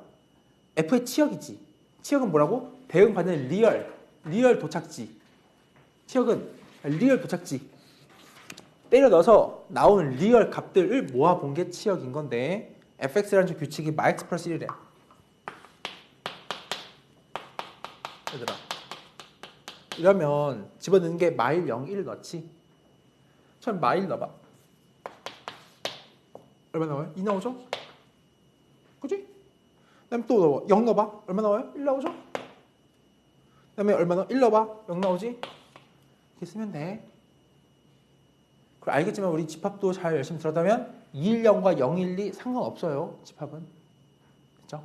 F의 치역이지. 치역은 뭐라고? 대응받는 리얼 도착지. 치역은 리얼 도착지. 때려 넣어서 나오는 리얼 값들을 모아본 게 치역인 건데 fx라는 규칙이 마x 플러스 1이래. 얘들아. 이러면 집어넣는 게 마일 0, 1 넣지. 처음 마일 넣어봐. 얼마 나와요? 2 나오죠? 그지? 그다음에 또 넣어. 0 넣어봐. 얼마 나와요? 1 나오죠? 그다음에 얼마 넣어? 1 넣어봐. 0 나오지? 이렇게 쓰면 돼. 그리고 알겠지만 우리 집합도 잘 열심히 들었다면 210과 012 상관없어요. 집합은. 그렇죠?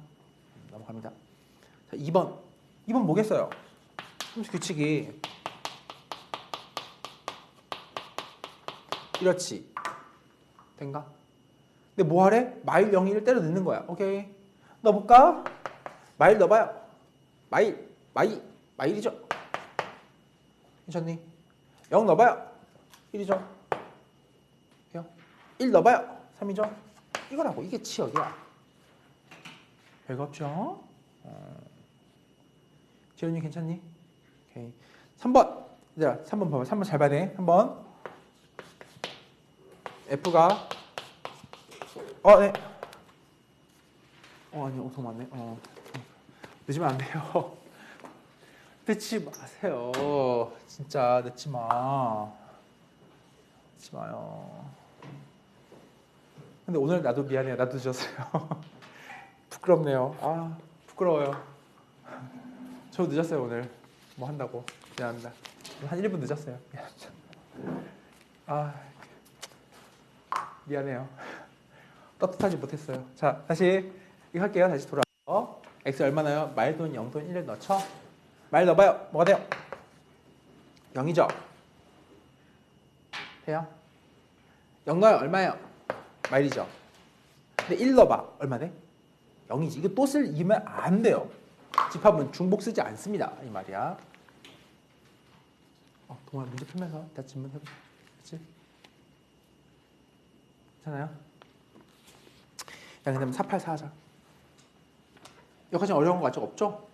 넘어갑니다. 자, 2번. 2번 뭐겠어요? 함수 규칙이 이렇지. 된가? 근데 뭐 하래? 마일 0, 1을 때려 넣는 거야. 오케이. 넣어볼까? 마일 넣어봐요. 마일이죠. 괜찮니? 0 넣어봐요. 1이죠. 1 넣어봐요. 3이죠. 이거라고. 이게 치역이야. 별거 없죠? 지현이 괜찮니? 오케이. 3번. 얘들아, 3번 봐봐. 3번 잘 봐야 돼. 3번. F가 네. 아니, 엄청 많네. 늦으면 안 돼요. 늦지 마세요. 진짜 늦지 마. 늦지 마요. 근데 오늘 나도 미안해요. 나도 늦었어요. 부끄럽네요. 부끄러워요. 저 늦었어요 오늘. 뭐 한다고. 미안합니다. 한 1분 늦었어요. 미안합니다. 미안해요. 떳떳하지 못했어요. 자, 다시 이거 할게요. 다시 돌아와서 x 얼마나요? 마일 또는 0 또는 1을 넣죠. 마일 넣어봐요. 뭐가 돼요? 0이죠. 돼요? 0 넣어요. 얼마예요? 마일이죠. 근데 1 넣어봐. 얼마 돼? 0이지. 이거 또 쓰면 안 돼요. 집합은 중복 쓰지 않습니다. 이 말이야. 동아 문제 풀면서 다 질문해보자. 그렇지? 괜찮아요? 그 다음에 484 하자. 여기까지 어려운 거 아직 없죠?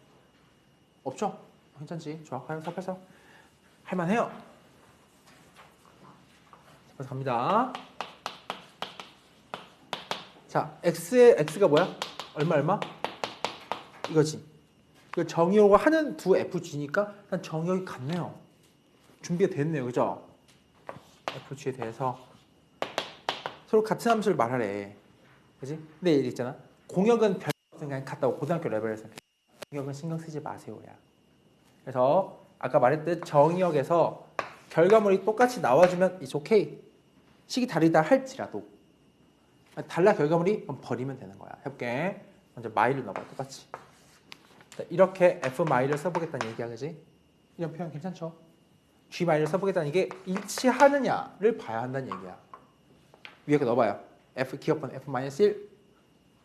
없죠? 괜찮지? 좋아. 과연 484 할만해요. 그래서 갑니다. 자, x의 x가 뭐야? 얼마? 이거지. 이거 정의역을 하는 두 fg니까 일단 정의역이 같네요. 준비가 됐네요. 그죠? fg에 대해서 서로 같은 함수를 말하래. 그지? 근데 얘기 있잖아. 공역은 별 그냥 같다고 고등학교 레벨에서. 공역은 신경 쓰지 마세요야. 그래서 아까 말했듯 정의역에서 결과물이 똑같이 나와주면 it's okay. 식이 다르다 할지라도 달라 결과물이 그럼 버리면 되는 거야. 해볼게. 먼저 마이를 넣어봐. 똑같이. 자, 이렇게 f 마이를 써보겠다는 얘기야. 그지? 이런 표현 괜찮죠? g 마이를 써보겠다는 이게 일치하느냐를 봐야 한다는 얘기야. 위에 거 넣어봐요. f 기억번 f-1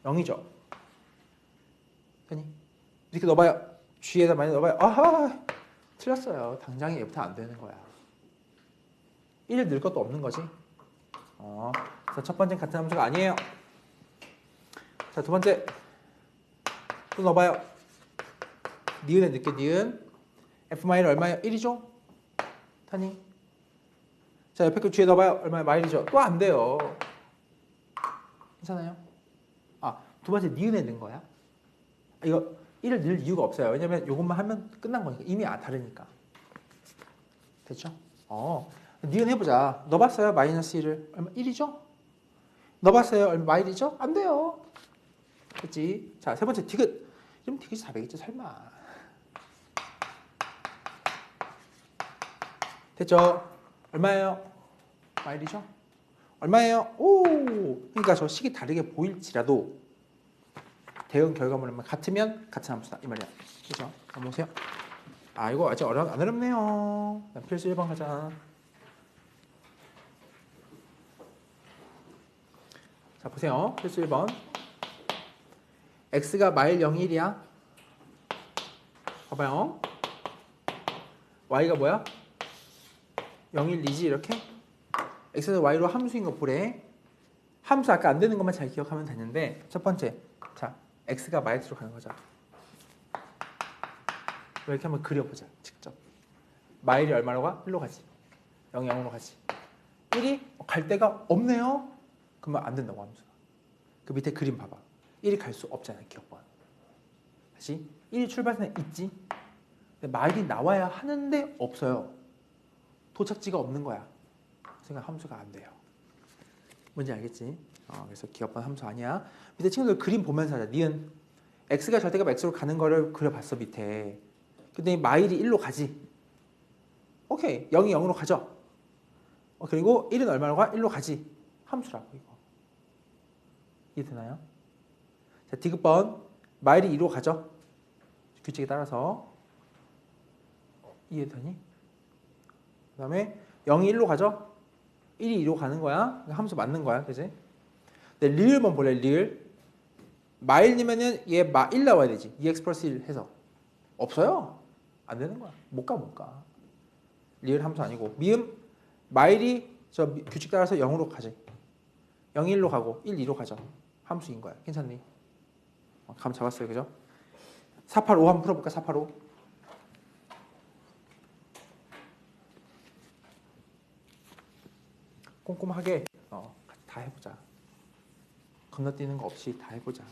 0이죠. 그니 이렇게 넣어봐요. g에다 많이 넣어봐요. 아하 틀렸어요. 당장에 f부터 안 되는 거야. 1 넣을 것도 없는 거지. 그래서 첫 번째는 같은 함수가 아니에요. 자, 두 번째 또 넣어봐요. 니은에 넣게 니은 f-는 얼마예요? 1이죠? 타니? 자, 옆에 거 뒤에 넣어봐요. 얼마예요? 마일이죠? 또 안 돼요. 괜찮아요? 두 번째 니은에 넣은 거야. 이거 1을 넣을 이유가 없어요. 왜냐면 이것만 하면 끝난 거니까. 이미 다르니까. 됐죠? 니은 해보자. 넣어봤어요? 마이너스 1을. 얼마? 1이죠? 넣어봤어요? 얼마? 마일이죠? 안 돼요. 됐지? 자, 세 번째 디귿. 이러면 디귿이 400이죠? 설마. 됐죠? 얼마예요? 마일이죠? 얼마예요? 오! 그러니까 저 식이 다르게 보일지라도 대응 결과물만 같으면 같은 함수다. 이 말이야. 그죠? 넘어오세요. 이거 아직 안 어렵네요. 필수 1번 가자. 자, 보세요. 필수 1번. x가 마일 0일이야. 봐봐요. y가 뭐야? 0일 2지 이렇게. x에서 y로 함수인 거 보래. 함수 아까 안 되는 것만 잘 기억하면 되는데 첫 번째. 자, x가 마이너스로 가는 거죠. 이렇게 한번 그려보자. 직접. 마일이 얼마로 가? 1로 가지. 0이 0으로 가지. 1이 갈 데가 없네요. 그러면 안 된다고 함수가. 그 밑에 그림 봐봐. 1이 갈 수 없잖아요. 기억번. 다시 1이 출발선에 있지. 근데 마일이 나와야 하는데 없어요. 도착지가 없는 거야. 그러니까 함수가 안 돼요. 뭔지 알겠지? 그래서 기억번 함수 아니야. 밑에 친구들 그림 보면서 하자. 니은 x가 절대값 x로 가는 거를 그려봤어 밑에. 근데 마일이 1로 가지. 오케이. 0이 0으로 가죠. 그리고 1은 얼마로 가? 1로 가지. 함수라고 이거. 이해되나요? 자, 디귿번 마일이 2로 가죠. 규칙에 따라서. 이해되니? 그 다음에 0이 1로 가죠. 1이 2로 가는 거야. 함수 맞는 거야. 그지? 근데 리을만 볼래. 리을. 마일이면은 얘 1 나와야 되지. 2x 플러스 1 해서. 없어요. 안 되는 거야. 못 가. 리을 함수 아니고. 미음 마일이 저 규칙 따라서 0으로 가지. 0, 1로 가고 1, 2로 가죠. 함수인 거야. 괜찮니? 감 잡았어요. 그죠? 485 한번 풀어볼까? 485. 꼼꼼하게 다 해보자. 건너뛰는 거 없이 다 해보자.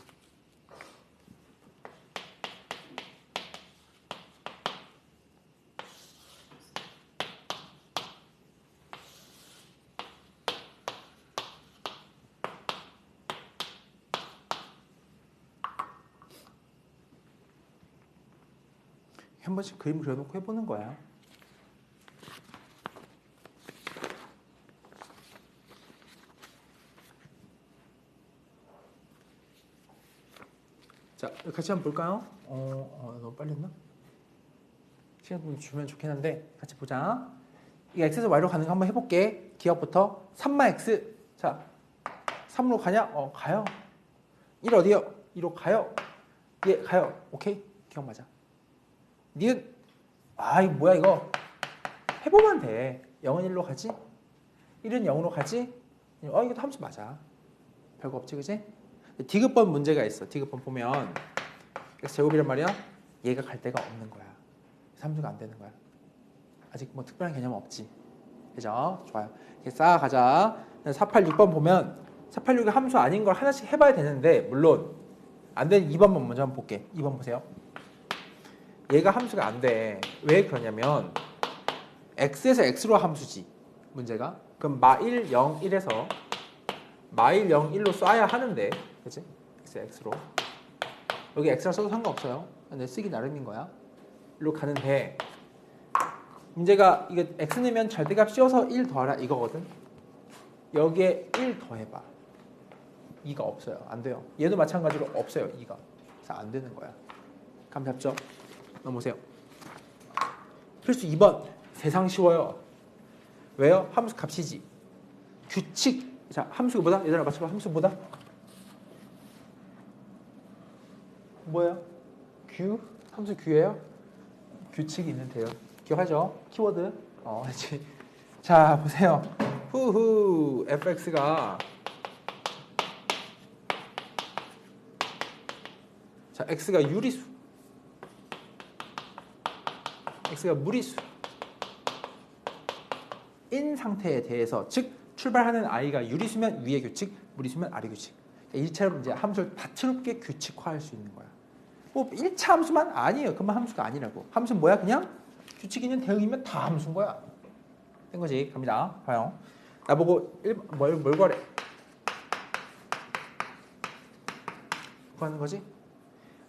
한 번씩 그림 그려놓고 해보는 거야. 자, 같이 한번 볼까요? 너무 빨리 했나? 시간 좀 주면 좋긴 한데 같이 보자. 이 x에서 y로 가는 거 한번 해볼게. 기억부터 3x. 자, 3으로 가냐? 가요. 1 어디요? 2로 가요. 예, 가요. 오케이. 기억 맞아. 니은 이거 뭐야 이거. 해보면 돼. 0은 1로 가지? 1은 0으로 가지? 이것도 함수 맞아. 별거 없지, 그지? 디귿번 문제가 있어. 디귿번 보면 x제곱이란 말이야. 얘가 갈 데가 없는 거야. 함수가 안 되는 거야. 아직 뭐 특별한 개념 없지. 그죠? 좋아요. 이렇게 쌓아가자. 486번 보면 486이 함수 아닌 걸 하나씩 해봐야 되는데 물론 안 되는 2번만 먼저 한번 볼게. 2번 보세요. 얘가 함수가 안 돼. 왜 그러냐면 x에서 x로 함수지 문제가. 그럼 마1, 0, 1에서 마1, 0, 1로 쏴야 하는데 그치? x, x로 여기 x라 써도 상관없어요. 근데 쓰기 나름인 거야. 일로 가는데 문제가 이거 x 넣으면 절대값 씌워서 1 더하라 이거거든. 여기에 1 더해봐. 2가 없어요. 안 돼요. 얘도 마찬가지로 없어요. 2가. 그래서 안 되는 거야. 감 잡죠? 넘어오세요. 필수 2번. 세상 쉬워요. 왜요? 함수 값이지. 규칙. 자, 함수가 뭐다? 얘들아 맞춰봐. 함수 뭐다? 뭐예요? 규? 함수 규예요? 규칙이 있는데요. 기억하죠? 키워드. 그렇지. 자, 보세요. 후후 fx가 자, x가 유리수. x가 무리수. 인 상태에 대해서 즉 출발하는 i가 유리수면 위의 규칙, 무리수면 아래 규칙. 이처럼 이제 함수를 다채롭게 규칙화할 수 있는 거야. 뭐 1차 함수만 아니에요. 그만 함수가 아니라고. 함수는 뭐야? 그냥 규칙 있는 대응이면 다 함수인 거야. 된 거지. 갑니다. 봐요. 나보고 뭘 구하래? 구하는 거지?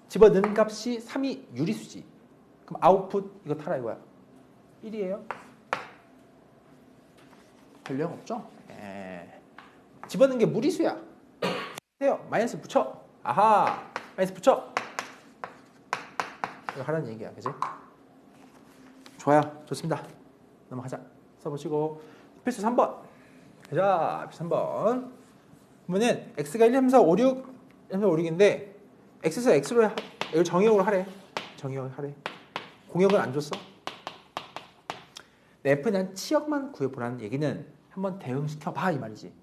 집어넣는 값이 3이 유리수지. 그럼 아웃풋 이거 타라 이거야. 1이에요. 별 내용 없죠? 집어넣는 게 무리수야. 해요. 마이너스 붙여. 아하. 마이너스 붙여. 이거 하라는 얘기야. 그지? 좋아요. 좋습니다. 넘어가자. 써보시고. 필수 3번. 가자. 필수 3번. 그러면은 x가 1, 3, 4, 5, 6 1, 3, 4, 5, 6인데 x에서 x로 이걸 정의역으로 하래. 정의역을 하래. 공역은 안 줬어. f는 치역만 구해보라는 얘기는 한번 대응시켜봐 이 말이지.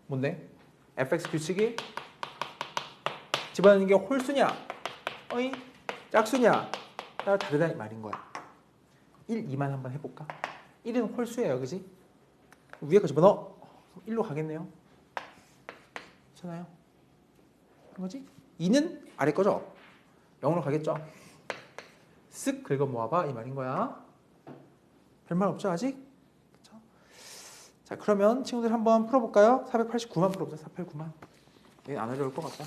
뭔데? fx 규칙이 집어넣는 게 홀수냐 어이? 짝수냐 따라 다르다 이 말인 거야. 1, 2만 한번 해볼까? 1은 홀수예요. 그지? 위에 거 집어넣어. 1로 가겠네요. 괜찮아요? 그런 거지? 2는 아래 거죠? 0으로 가겠죠? 쓱 긁어 모아봐 이 말인 거야. 별말 없죠 아직? 그쵸? 자 그러면 친구들 한번 풀어볼까요? 489만 풀어보자. 489만. 얘는 안 어려울 것 같다.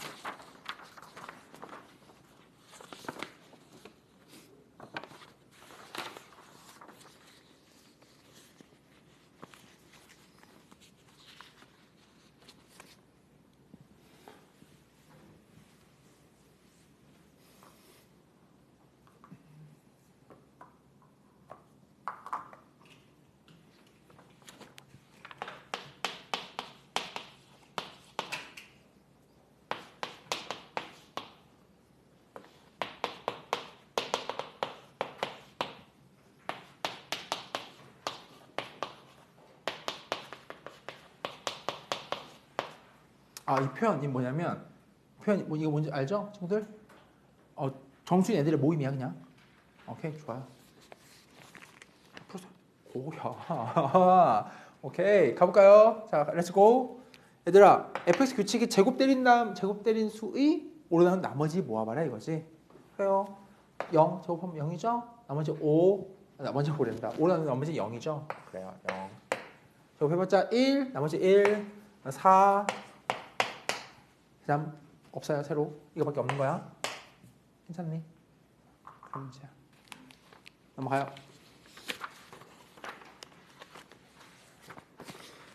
이 표현이 뭐냐면 표현이 뭐 이거 뭔지 알죠? 친구들? 정수인 애들의 모임이야 그냥. 오케이 좋아요. 풀어서 오야. 오케이 가볼까요? 자 렛츠고. 얘들아 fx 규칙이 제곱 때린 수의 오르는 나머지 모아봐라 이거지. 그래요. 0 제곱하면 0이죠? 나머지 5 나머지 5랜다. 오르는 나머지 0이죠? 그래요 0 제곱해봤자 1 나머지 1 4 그다음 없어요. 새로 이거밖에 없는 거야. 괜찮니? 그럼 이제 넘어가요.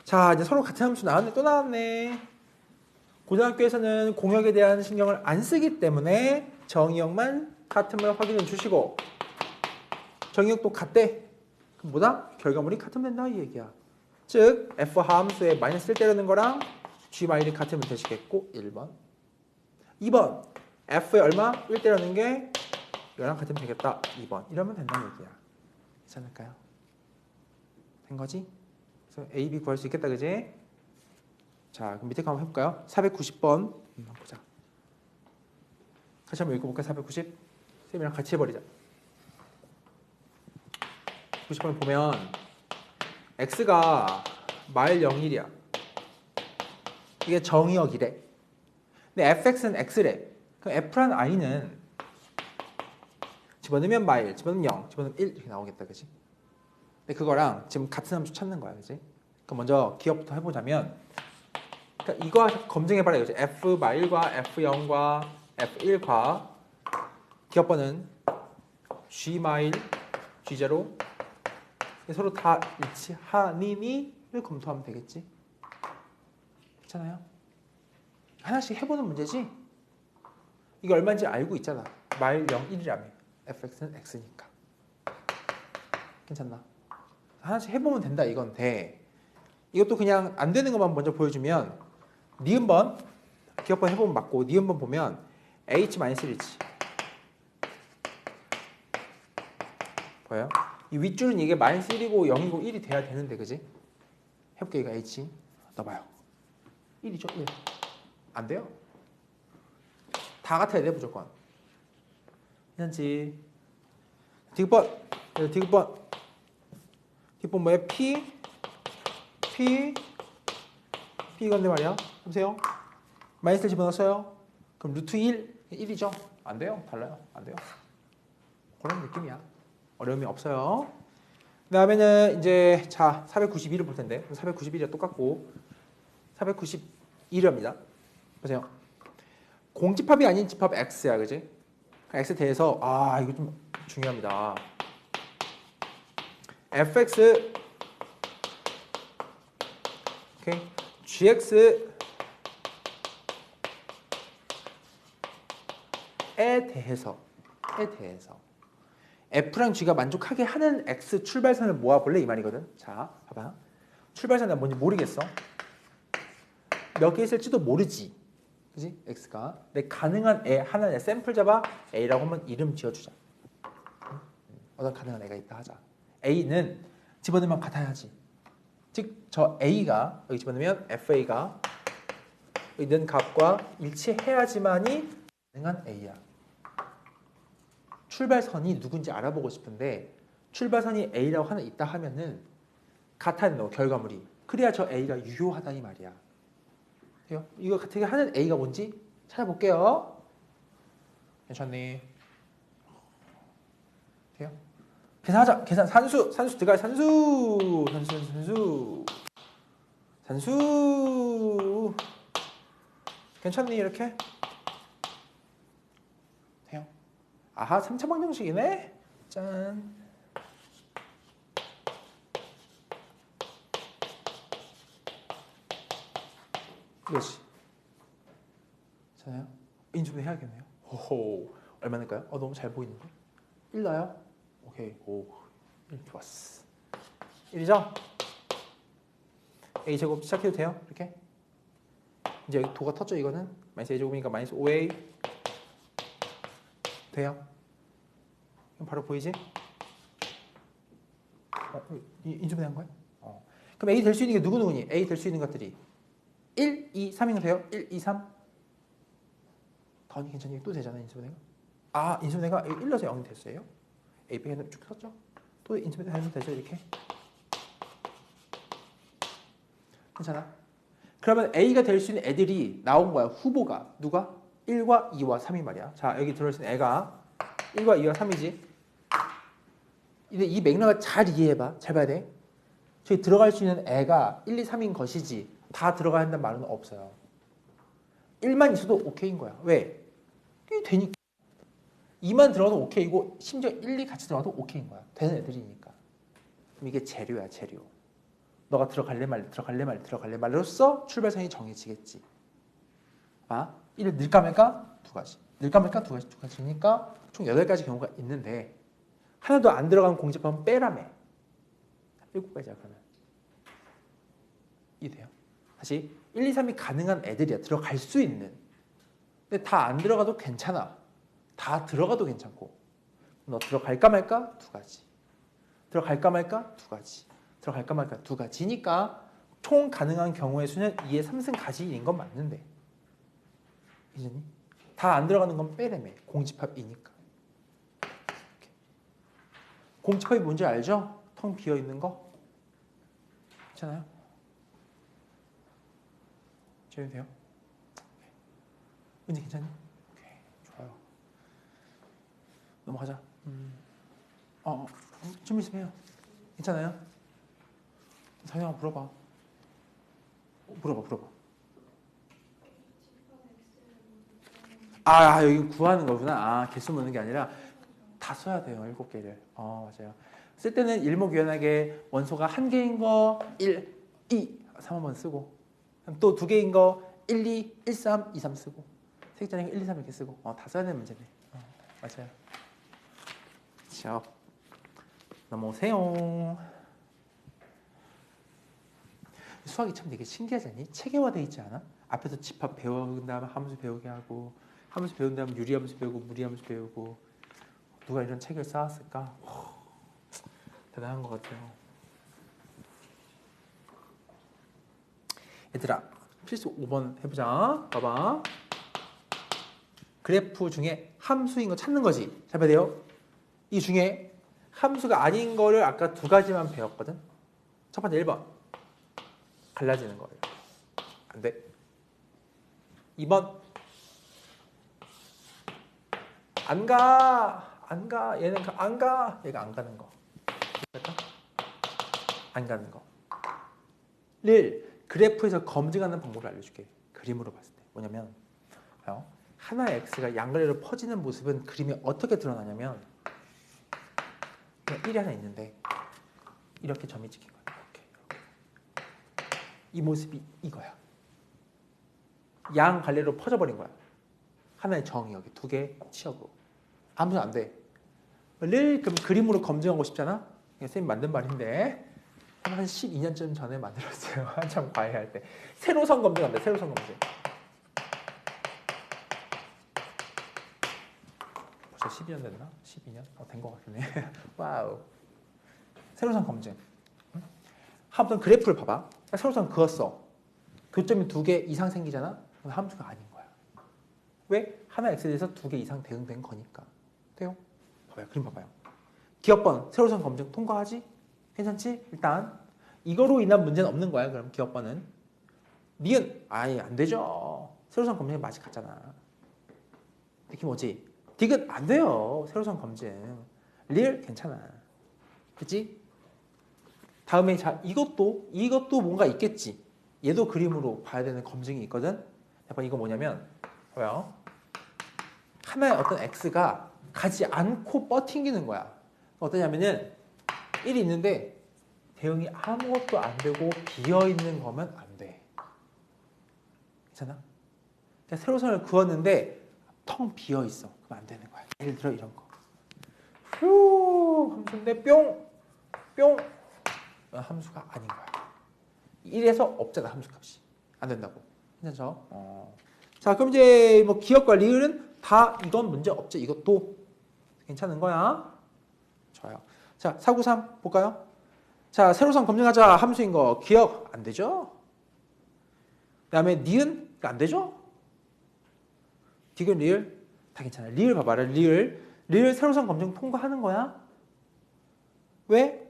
자 이제 서로 같은 함수 나왔네. 또 나왔네. 고등학교에서는 공역에 대한 신경을 안 쓰기 때문에 정의역만 같음을 확인해 주시고 정의역도 같대. 그럼 뭐다? 결과물이 같으면 된다 이 얘기야. 즉 f 함수에 마이너스를 때리는 거랑 g 마일이 같으면 되시겠고 1번 2번 f에 얼마? 1 때리는 게 이거랑 같으면 되겠다 2번 이러면 된다는 얘기야. 괜찮을까요? 된 거지? 그래서 A, B 구할 수 있겠다 그지? 자 그럼 밑에 거 한번 해볼까요? 490번 한번 보자. 같이 한번 읽어볼까요? 490 쌤이랑 같이 해버리자. 90번 보면 x가 마일 0일이야. 이게 정의역이래. 근데 fx는 x래. 그럼 f란 i는 집어넣으면 마일, 집어넣으면 0, 집어넣으면 1 이렇게 나오겠다, 그지? 근데 그거랑 지금 같은 함수 찾는 거야, 그지? 그럼 먼저 기억부터 해보자면, 그러니까 이거 검증해봐라, 그지? f 마일과 f 0과 f 1과 기억번은 g 마일, g 제로 서로 다 일치하니니를 검토하면 되겠지? 괜찮아요? 하나씩 해보는 문제지? 이게 얼마인지 알고 있잖아. 마일 0, 1이라며. fx는 x니까. 괜찮나? 하나씩 해보면 된다. 이건 돼. 이것도 그냥 안 되는 것만 먼저 보여주면 니은번, 기억번 해보면 맞고 니은번 보면 h-1이지. 보여요? 이 윗줄은 이게 -1이고 0이고 1이 돼야 되는데, 그지? 해볼게. 이거 h 넣어봐요. 1이죠? 1. 안 돼요. 다 같아야 돼, 무조건. 괜찮지? 디귿번 뭐야? P 이건데 말이야. 보세요. 마이너스를 집어넣었어요. 그럼 루트 1이죠? 안 돼요. 달라요. 안 돼요. 그런 느낌이야. 어려움이 없어요. 그 다음에는 이제 자 491을 볼 텐데 491이랑 똑같고 491이랍니다. 보세요. 공집합이 아닌 집합 x야, 그지? x에 대해서 이거 좀 중요합니다. fx 오케이 gx에 대해서 f랑 g가 만족하게 하는 x 출발선을 모아볼래 이 말이거든. 자, 봐봐. 출발선은 뭔지 모르겠어. 몇 개 있을지도 모르지. 그지? x가. 근데 가능한 애 하나의 샘플 잡아 a라고 한번 이름 지어주자. 어떤 가능한 애가 있다 하자. a는 집어넣으면 같아야지. 즉, 저 a가 여기 집어넣으면 fa가 있는 값과 일치해야지만이 가능한 a야. 출발선이 누군지 알아보고 싶은데 출발선이 a라고 하나 있다 하면은 같아야 너 결과물이. 그래야 저 a가 유효하다 이 말이야. 돼요? 이거 같게 하는 a가 뭔지 찾아볼게요. 괜찮니? 돼요? 계산하자. 계산 산수 들어가. 산수 괜찮니 이렇게? 돼요? 아하 3차 방정식이네. 짠. 이거지. 괜찮아요? 인수분 해야겠네요. 호호. 얼마 낼까요? 너무 잘 보이는데? 1 나요? 오케이. 오. 1 좋았어. 1이죠? a제곱 시작해도 돼요? 이렇게? 이제 여기 도가 텄죠 이거는? 마이너스 a제곱이니까 마이너스 5a 돼요? 그럼 바로 보이지? 인수분해 한 거야? 그럼 a 될 수 있는 게 누구니? a 될 수 있는 것들이 1, 2, 3이면 돼요? 1, 2, 3 더하니 괜찮니? 또 되잖아 인수분해가. 인수분해가 1 넣어서 0이 됐어요. a, b 쭉 썼죠? 또 인수분해 하면 되죠 이렇게? 괜찮아? 그러면 a가 될 수 있는 애들이 나온 거야. 후보가. 누가? 1과 2와 3이 말이야. 자, 여기 들어있는 애가 1과 2와 3이지. 근데 이 맥락을 잘 이해해봐. 잘 봐야 돼. 저기 들어갈 수 있는 애가 1, 2, 3인 것이지 다 들어가야 한다는 말은 없어요. 1만 있어도 오케이인 거야. 왜? 이게 되니까. 2만 들어가도 오케이고 심지어 1, 2 같이 들어가도 오케이인 거야. 되는 애들이니까. 그럼 이게 재료야, 재료. 너가 들어갈래 말로써 출발선이 정해지겠지. 1을 넣을까 말까? 두 가지. 넣을까 말까? 두 가지니까 총 8가지 경우가 있는데 하나도 안 들어간 공집합은 빼라며. 7가지야 그러면. 이해돼요? 다시 1, 2, 3이 가능한 애들이야. 들어갈 수 있는. 근데 다 안 들어가도 괜찮아. 다 들어가도 괜찮고. 너 들어갈까 말까? 두 가지. 들어갈까 말까? 두 가지. 들어갈까 말까? 두 가지니까 총 가능한 경우의 수는 2의 3승 가지인 건 맞는데. 이제니? 다 안 들어가는 건 빼래매. 공집합이니까. 공집합이 뭔지 알죠? 텅 비어있는 거? 괜찮아요? 재도 돼요? 은지 괜찮니? 오케이, 좋아요. 넘어가자. 좀 있으면 해요. 괜찮아요? 상영아 물어봐. 물어봐. 여기 구하는 거구나. 개수 묻는 게 아니라 다 써야 돼요. 7개를. 맞아요. 쓸 때는 일목요연하게 원소가 1개인 거 1, 2, 3 한번 쓰고 또 2개인 거 1, 2, 1, 3, 2, 3 쓰고 색자리가 1, 2, 3 이렇게 쓰고 다 써야 되는 문제네. 맞아요. 자, 넘어오세요. 수학이 참 되게 신기하지 않니? 체계화되어 있지 않아? 앞에서 집합 배운 다음에 함수 배우게 하고 함수 배운 다음에 유리함수 배우고 무리함수 배우고 누가 이런 책을 쌓았을까? 대단한 것 같아요. 얘들아 필수 5번 해보자. 봐봐. 그래프 중에 함수인 거 찾는 거지. 잘 봐야 돼요. 이 중에 함수가 아닌 거를 아까 2가지만 배웠거든. 첫 번째 1번 갈라지는 거예요. 안 돼. 2번 안 가. 얘는 안 가. 얘가 안 가는 거. 안 가는 거. 를 그래프에서 검증하는 방법을 알려줄게. 그림으로 봤을 때. 뭐냐면 하나의 x가 양갈래로 퍼지는 모습은 그림에 어떻게 드러나냐면 그냥 1이 하나 있는데 이렇게 점이 찍힌 거야. 이렇게. 이 모습이 이거야. 양갈래로 퍼져버린 거야. 하나의 정이 여기 2개 치역으로. 아무도 안 돼. 를 그럼 그림으로 검증하고 싶잖아. 선생님 만든 말인데 한 12년쯤 전에 만들었어요. 한참 과외할 때. 세로선 검증한다. 세로선 검증. 벌써 12년 됐나? 12년? 된 것 같네. 와우. 세로선 검증. 한번 그래프를 봐봐. 세로선 그었어. 교점이 2개 이상 생기잖아? 그건 함수가 아닌 거야. 왜? 하나 x에 대해서 2개 이상 대응된 거니까. 돼요? 봐봐요. 그림 봐봐요. 기억번 세로선 검증 통과하지? 괜찮지? 일단 이거로 인한 문제는 없는 거야. 그럼 기억번은 니은 아예 안 되죠. 세로선 검증이 맛이 같잖아. 느낌 오지? 디귿 안 돼요. 세로선 검증. 리을 괜찮아. 그치? 다음에 자 이것도 뭔가 있겠지. 얘도 그림으로 봐야 되는 검증이 있거든. 약간 이거 뭐냐면 봐요. 하나의 어떤 x가 가지 않고 뻗팅기는 거야. 어떠냐면은 1이 있는데 대응이 아무것도 안 되고 비어있는 거면 안 돼. 괜찮아? 그러니까 세로선을 그었는데 텅 비어있어. 그럼 안 되는 거야. 예를 들어 이런 거. 휴 함수인데 뿅! 함수가 아닌 거야. 1에서 없잖아. 함수값이. 안 된다고. 괜찮죠? 자 그럼 이제 뭐 기억과 리을은 다 이건 문제 없지. 이것도 괜찮은 거야. 좋아요. 자 493 볼까요? 자 세로선 검증하자. 함수인 거 기억 안 되죠? 그 다음에 니은 안 되죠? 디귿 리을 다 괜찮아요. 리을 봐봐라. 리을 세로선 검증 통과하는 거야. 왜?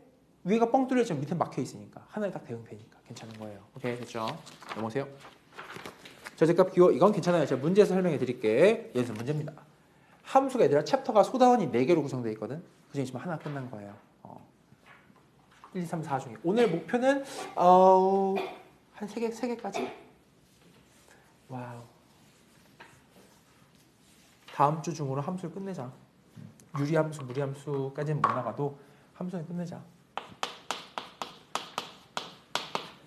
위가 뻥 뚫려져 밑에 막혀 있으니까 하나에 딱 대응되니까 괜찮은 거예요. 오케이 됐죠? 넘어오세요. 절대값 기호 이건 괜찮아요. 제가 문제에서 설명해 드릴게. 여기서 문제입니다. 함수가 얘들아 챕터가 소다원이 4개로 구성되어 있거든. 그중에 지금 하나 끝난 거예요. 1, 2, 3, 4 중에 오늘 목표는 한 3개까지? 와우. 다음 주 중으로 함수를 끝내자. 유리함수, 무리함수까지는 못 나가도 함수는 끝내자.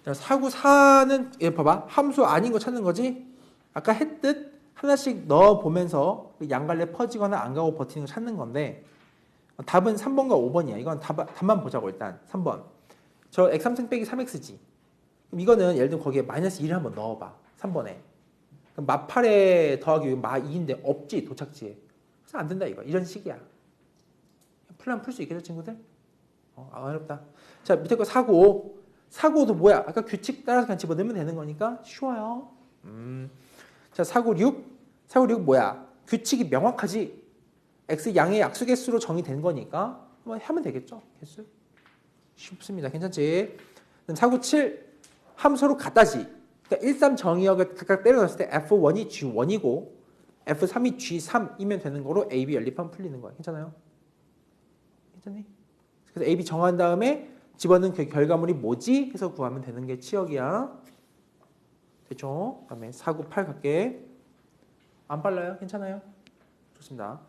자, 494는 얘 봐봐. 함수 아닌 거 찾는 거지? 아까 했듯 하나씩 넣어보면서 양갈래 퍼지거나 안 가고 버티는 거 찾는 건데 답은 3번과 5번이야. 이건 답만 보자고 일단. 3번. 저 x3승 빼기 3x지. 그럼 이거는 예를 들면 거기에 마이너스 1을 한번 넣어봐. 3번에. 그럼 마8에 더하기 마2인데 없지 도착지에. 그래서 안 된다 이거. 이런 식이야. 풀면 풀 수 있겠죠 친구들? 어렵다. 자 밑에 거 495. 495도 뭐야? 아까 규칙 따라서 그냥 집어넣으면 되는 거니까 쉬워요. 자 496. 496 뭐야? 규칙이 명확하지. x 양의 약수개수로 정의된 거니까 한번 하면 되겠죠? 개수? 쉽습니다. 괜찮지? 4, 9, 7 함수로 같다지. 그러니까 1, 3 정의역을 각각 때려놨을 때 F1이 G1이고 F3이 G3이면 되는 거로 AB 연립하면 풀리는 거야. 괜찮아요? 괜찮니? 그래서 AB 정한 다음에 집어넣은 그 결과물이 뭐지? 해서 구하면 되는 게 치역이야. 됐죠? 그다음에 4, 9, 8 갈게. 안 빨라요? 괜찮아요? 좋습니다.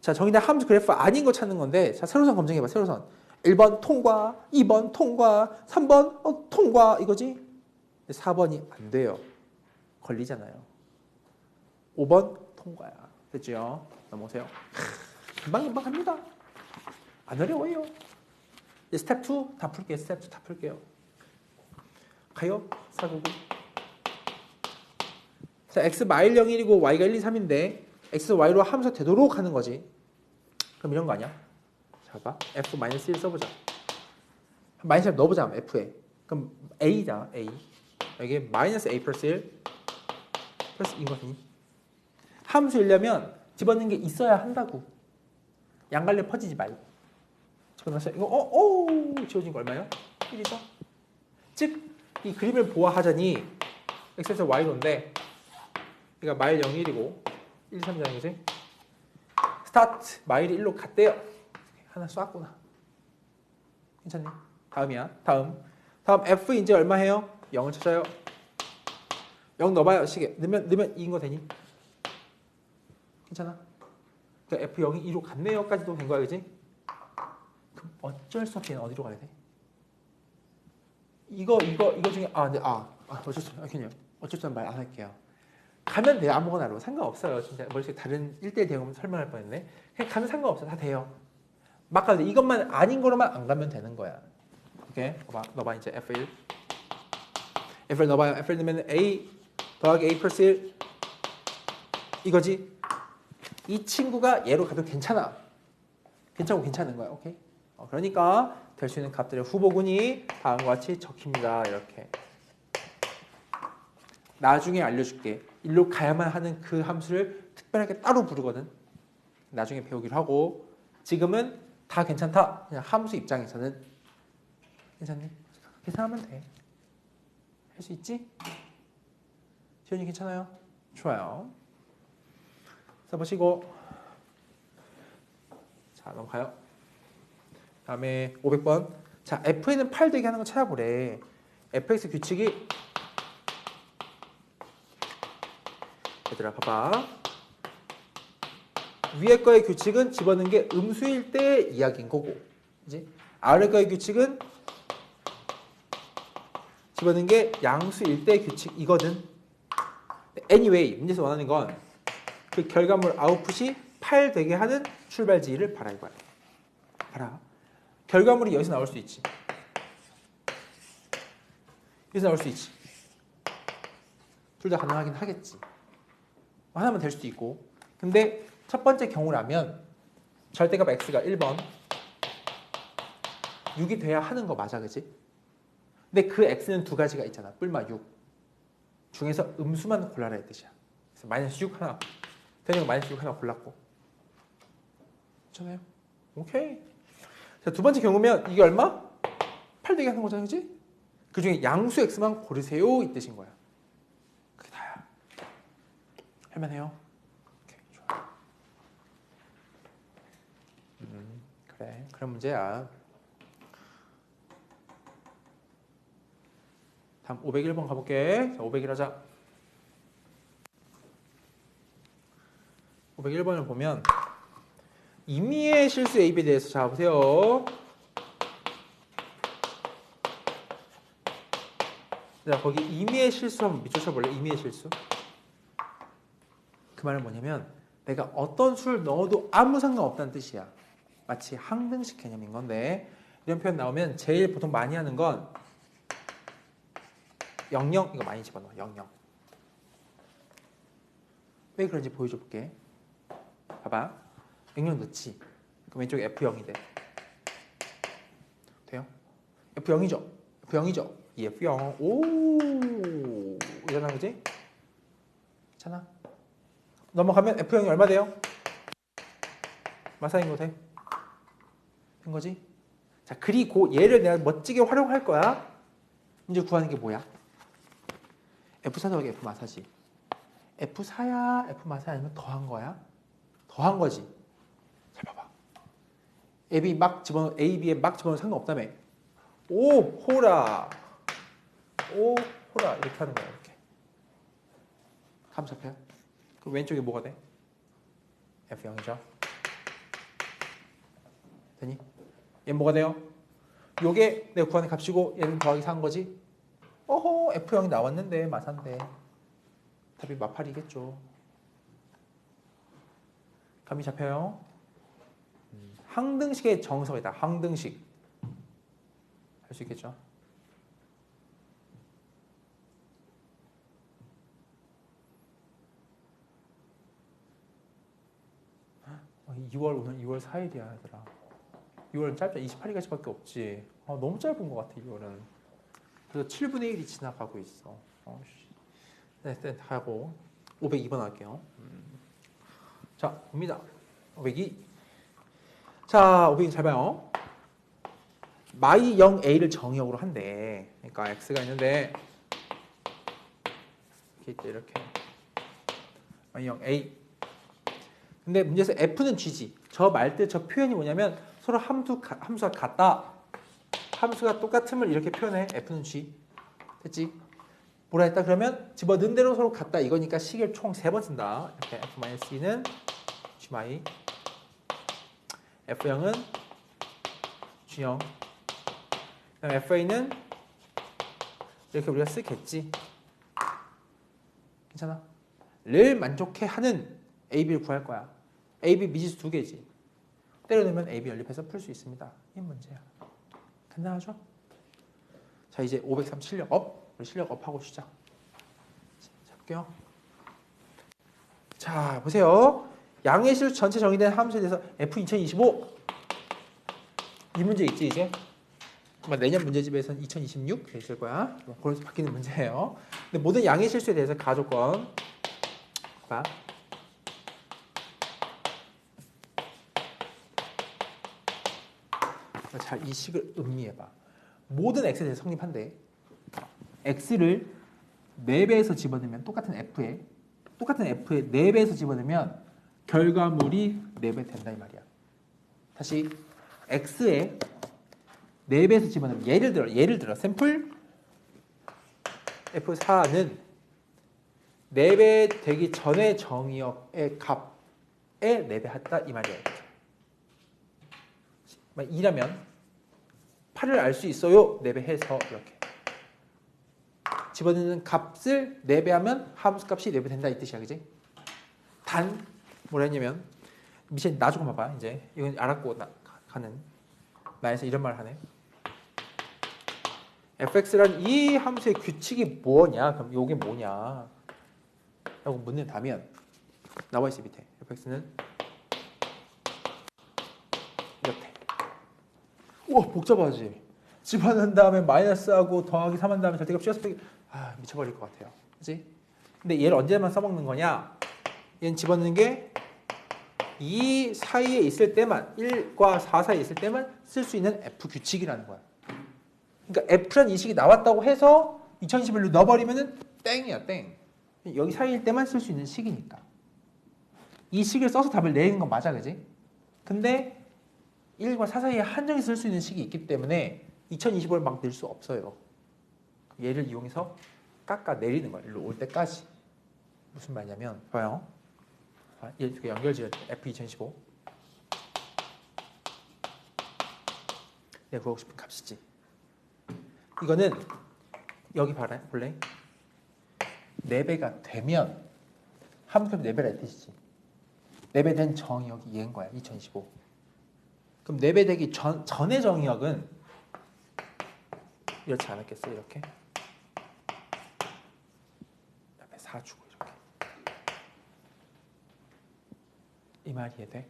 자, 정의된 함수 그래프 아닌 거 찾는 건데, 자, 세로선 검증해봐. 세로선. 1번 통과, 2번 통과, 3번 통과 이거지? 4번이 안 돼요. 걸리잖아요. 5번 통과야. 됐죠? 넘어오세요. 금방 갑니다. 안 어려워요. 이제 스텝 2 다 풀게요. 스텝 2 다 풀게요. 가요. 499. 자, x 마일 0일이고 y가 1, 2, 3인데 x, y로 함수 되도록 하는 거지. 그럼 이런 거 아니야? 자, 봐. f-1 써보자. 마이너스 넣어보자. f에. 그럼 a다. a. 여기 마이너스 a 플러스 1 플러스 이거니. 함수이려면 집어넣는 게 있어야 한다고. 양갈래 퍼지지 말고. 집어넣었어요. 이거 지워진 거 얼마예요? 1이죠? 즉, 이 그림을 보아하자니 x에서 y로인데 그러니까 마일 0일이고 1, 3잖아요. 그지? 스타트 마일이 1로 갔대요. 하나 쐈구나. 괜찮니? 다음이야. 다음 f 이제 얼마 해요? 0을 찾아요. 0 넣어봐요. 시계. 넣으면 2인 거 되니? 괜찮아? 그러니까 f0이 2로 갔네요. 까지도 된 거야. 그지? 그럼 어쩔 수 없이 어디로 가야 돼? 이거 중에 어쩔 수 없이 그냥 어쩔 수 없이 말 안 할게요. 가면 돼요. 아무거나로. 상관없어요. 진짜 머릿속에 다른 1대1 대응하면 설명할 뻔했네. 그냥 가면 상관없어. 다 돼요. 막 가도 돼. 이것만 아닌 거로만 안 가면 되는 거야. 오케이? 넣어봐 이제 F1. F1 넣어봐요. F1 넣으면 A 더하기 A 플러스 1 이거지? 이 친구가 얘로 가도 괜찮아. 괜찮은 거야. 오케이? 그러니까 될 수 있는 값들의 후보군이 다음과 같이 적힙니다. 이렇게. 나중에 알려줄게. 일로 가야만 하는 그 함수를 특별하게 따로 부르거든. 나중에 배우기로 하고 지금은 다 괜찮다. 그냥 함수 입장에서는 괜찮니? 계산하면 돼. 할 수 있지? 지현이 괜찮아요? 좋아요. 써보시고 자 넘어가요. 다음에 500번. 자 fn은 8 되게 하는 거 찾아보래. fx 규칙이 얘들아 봐봐. 위에 거의 규칙은 집어넣는 게 음수일 때 이야기인 거고, 그지? 아래 거의 규칙은 집어넣는 게 양수일 때 규칙이거든. Anyway, 문제에서 원하는 건 그 결과물 아웃풋이 8 되게 하는 출발지를 봐라 이거야. 봐라. 결과물이 여기서 나올 수 있지. 여기서 나올 수 있지. 둘 다 가능하긴 하겠지. 하나만 될 수도 있고. 근데 첫 번째 경우라면 절대값 x가 1번 6이 돼야 하는 거 맞아, 그치? 근데 그 x는 두 가지가 있잖아. 뿔마 6 중에서 음수만 골라라 이 뜻이야. 그래서 마이너스 6 하나 되는 거 마이너스 6 하나 골랐고. 괜찮아요? 오케이. 자, 두 번째 경우면 이게 얼마? 8 되게 하는 거잖아, 그치? 그 중에 양수 x만 고르세요 이 뜻인 거야. 그게 다야. 할만해요? 오케이, 좋아. 그래, 그런 문제야. 다음 501번 가볼게. 자, 501 하자. 501번을 보면 임의의 실수 AB에 대해서 자 보세요. 자, 거기 임의의 실수 한번 밑줄 쳐볼래? 임의의 실수. 그 말은 뭐냐면 내가 어떤 수를 넣어도 아무 상관없다는 뜻이야. 마치 항등식 개념인 건데 이런 표현 나오면 제일 보통 많이 하는 건 00 이거 많이 집어넣어. 00. 왜 그런지 보여줘 볼게. 봐봐. 00 넣지. 그럼 왼쪽에 F0이 돼. 돼요? F0이죠? F0이죠? 이 F0. 오! 이러나 그지? 괜찮아? 넘어가면 F0이 얼마 돼요? 마사인 거 돼? 된 거지? 자, 그리고 얘를 내가 멋지게 활용할 거야. 이제 구하는 게 뭐야? F4 더하기 F 마사지. F4야, F 마사 아니면 더한 거야? 더한 거지. 잘 봐봐. A, B에 막 집어넣으면 상관없다며. 오, 호라. 오, 호라. 이렇게 하는 거야, 이렇게. 감 잡혀요? 그럼 왼쪽에 뭐가 돼? F0이죠. 되니? 얘는 뭐가 돼요? 요게 내가 구하는 값이고 얘는 더하기 4인 거지? 어허, F0이 나왔는데 마사인데 답이 마팔이겠죠. 감이 잡혀요? 항등식의 정석이다. 항등식. 할 수 있겠죠? 오늘 2월 4일이야, 얘들아. 6월은 짧다. 28일까지밖에 없지. 너무 짧은 것 같아, 6월은. 그래서 7분의 1이 지나가고 있어. 네, 하고 502번 할게요. 자, 봅니다. 502. 자, 502 잘 봐요. 마이 0a를 정의역으로 한대. 그러니까 x가 있는데 이렇게 마이 0a. 근데 문제에서 f는 g지. 저 말뜻 저 표현이 뭐냐면 서로 함수가 같다. 함수가 똑같음을 이렇게 표현해. f는 g. 됐지? 뭐라 했다? 그러면 집어넣은 대로 서로 같다. 이거니까 식을 총 3번 쓴다. 이렇게 f-c는 g-, f0은 g0, 그다음 fa는 이렇게 우리가 쓰겠지. 괜찮아? 를 만족해 하는 AB를 구할 거야. AB 미지수 2개지. 때려내면 AB 연립해서 풀 수 있습니다. 이 문제야. 간단하죠? 자, 이제 503 실력 업. 우리 실력 업하고 시작. 자, 볼게요. 자, 보세요. 양의 실수 전체 정의된 함수에 대해서 F2025. 이 문제 있지, 이제? 내년 문제집에서는 2026 돼 있을 거야. 그래서 바뀌는 문제예요. 근데 모든 양의 실수에 대해서 가조건. 봐. 잘 이 식을 음미해봐. 모든 x에 대해서 성립한대. x를 4배에서 집어넣으면 똑같은 f에 4배에서 집어넣으면 결과물이 4배 된다 이 말이야. 다시 x에 4배에서 집어넣으면 예를 들어 샘플 f4는 4배 되기 전의 정의역의 값에 4배 했다 이 말이야. 2라면 8을 알 수 있어요. 4배 해서 이렇게 집어넣는 값을 4배 하면 함수값이 4배 된다 이 뜻이야. 그지? 단 뭐라 했냐면 미션 나중에 봐봐. 이제 이건 알았고 가는 나에서 이런 말을 하네. fx란 이 함수의 규칙이 뭐냐? 그럼 이게 뭐냐? 라고 묻는다면 나와 있어 밑에. fx는 이렇대. 우와, 복잡하지? 집어넣은 다음에 마이너스하고 더하기 3한 다음에 절대값 씌워서 미쳐버릴 것 같아요. 그치? 근데 얘를 언제만 써먹는 거냐? 얘는 집어넣는 게 이 사이에 있을 때만 1과 4 사이에 있을 때만 쓸 수 있는 F 규칙이라는 거야. 그러니까 F란 이 식이 나왔다고 해서 2021로 넣어버리면은 땡이야, 땡. 여기 사이일 때만 쓸 수 있는 식이니까. 이 식을 써서 답을 내는 건 맞아, 그지? 근데 1과 4 사이에 한정해 쓸 수 있는 식이 있기 때문에 2025를 막 낼 수 없어요. 얘를 이용해서 깎아 내리는 거야. 일로 올 때까지. 무슨 말이냐면 봐요. 얘 두 개 연결지어 F2015. 내가 구하고 싶은 값이지. 이거는 여기 볼래? 4배가 되면 함수값이 4배라 뜻이지. 4배 된 정의역이 얘인 거야. 2025. 그럼 4배 되기 전의 정의역은 이렇지 않았겠어? 이렇게 옆에 4 주고 이렇게. 이 말이 이해돼?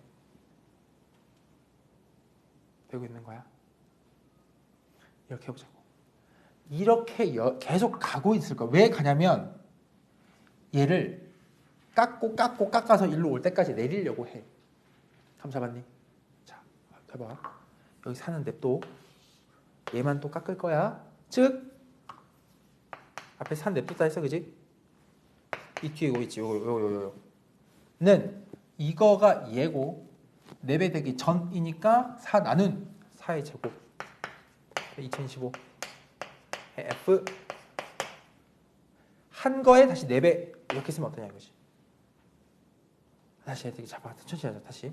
되고 있는 거야? 이렇게 해보자고. 이렇게 계속 가고 있을 거야. 왜 가냐면 얘를 깎아서 일로 올 때까지 내리려고 해. 감 잡았니? 자, 해봐. 여기 사는데 또 얘만 또 깎을 거야. 즉 앞에 4 냅뒀다 했어, 그지? 이 뒤에 이거 있지, 요는 이거가 얘고 4배 되기 전이니까 4 나눈 4의 제곱 2025 F 한 거에 다시 4배 이렇게 쓰면 어떠냐 이거지. 다시 되게 잡아 천천히 하자. 다시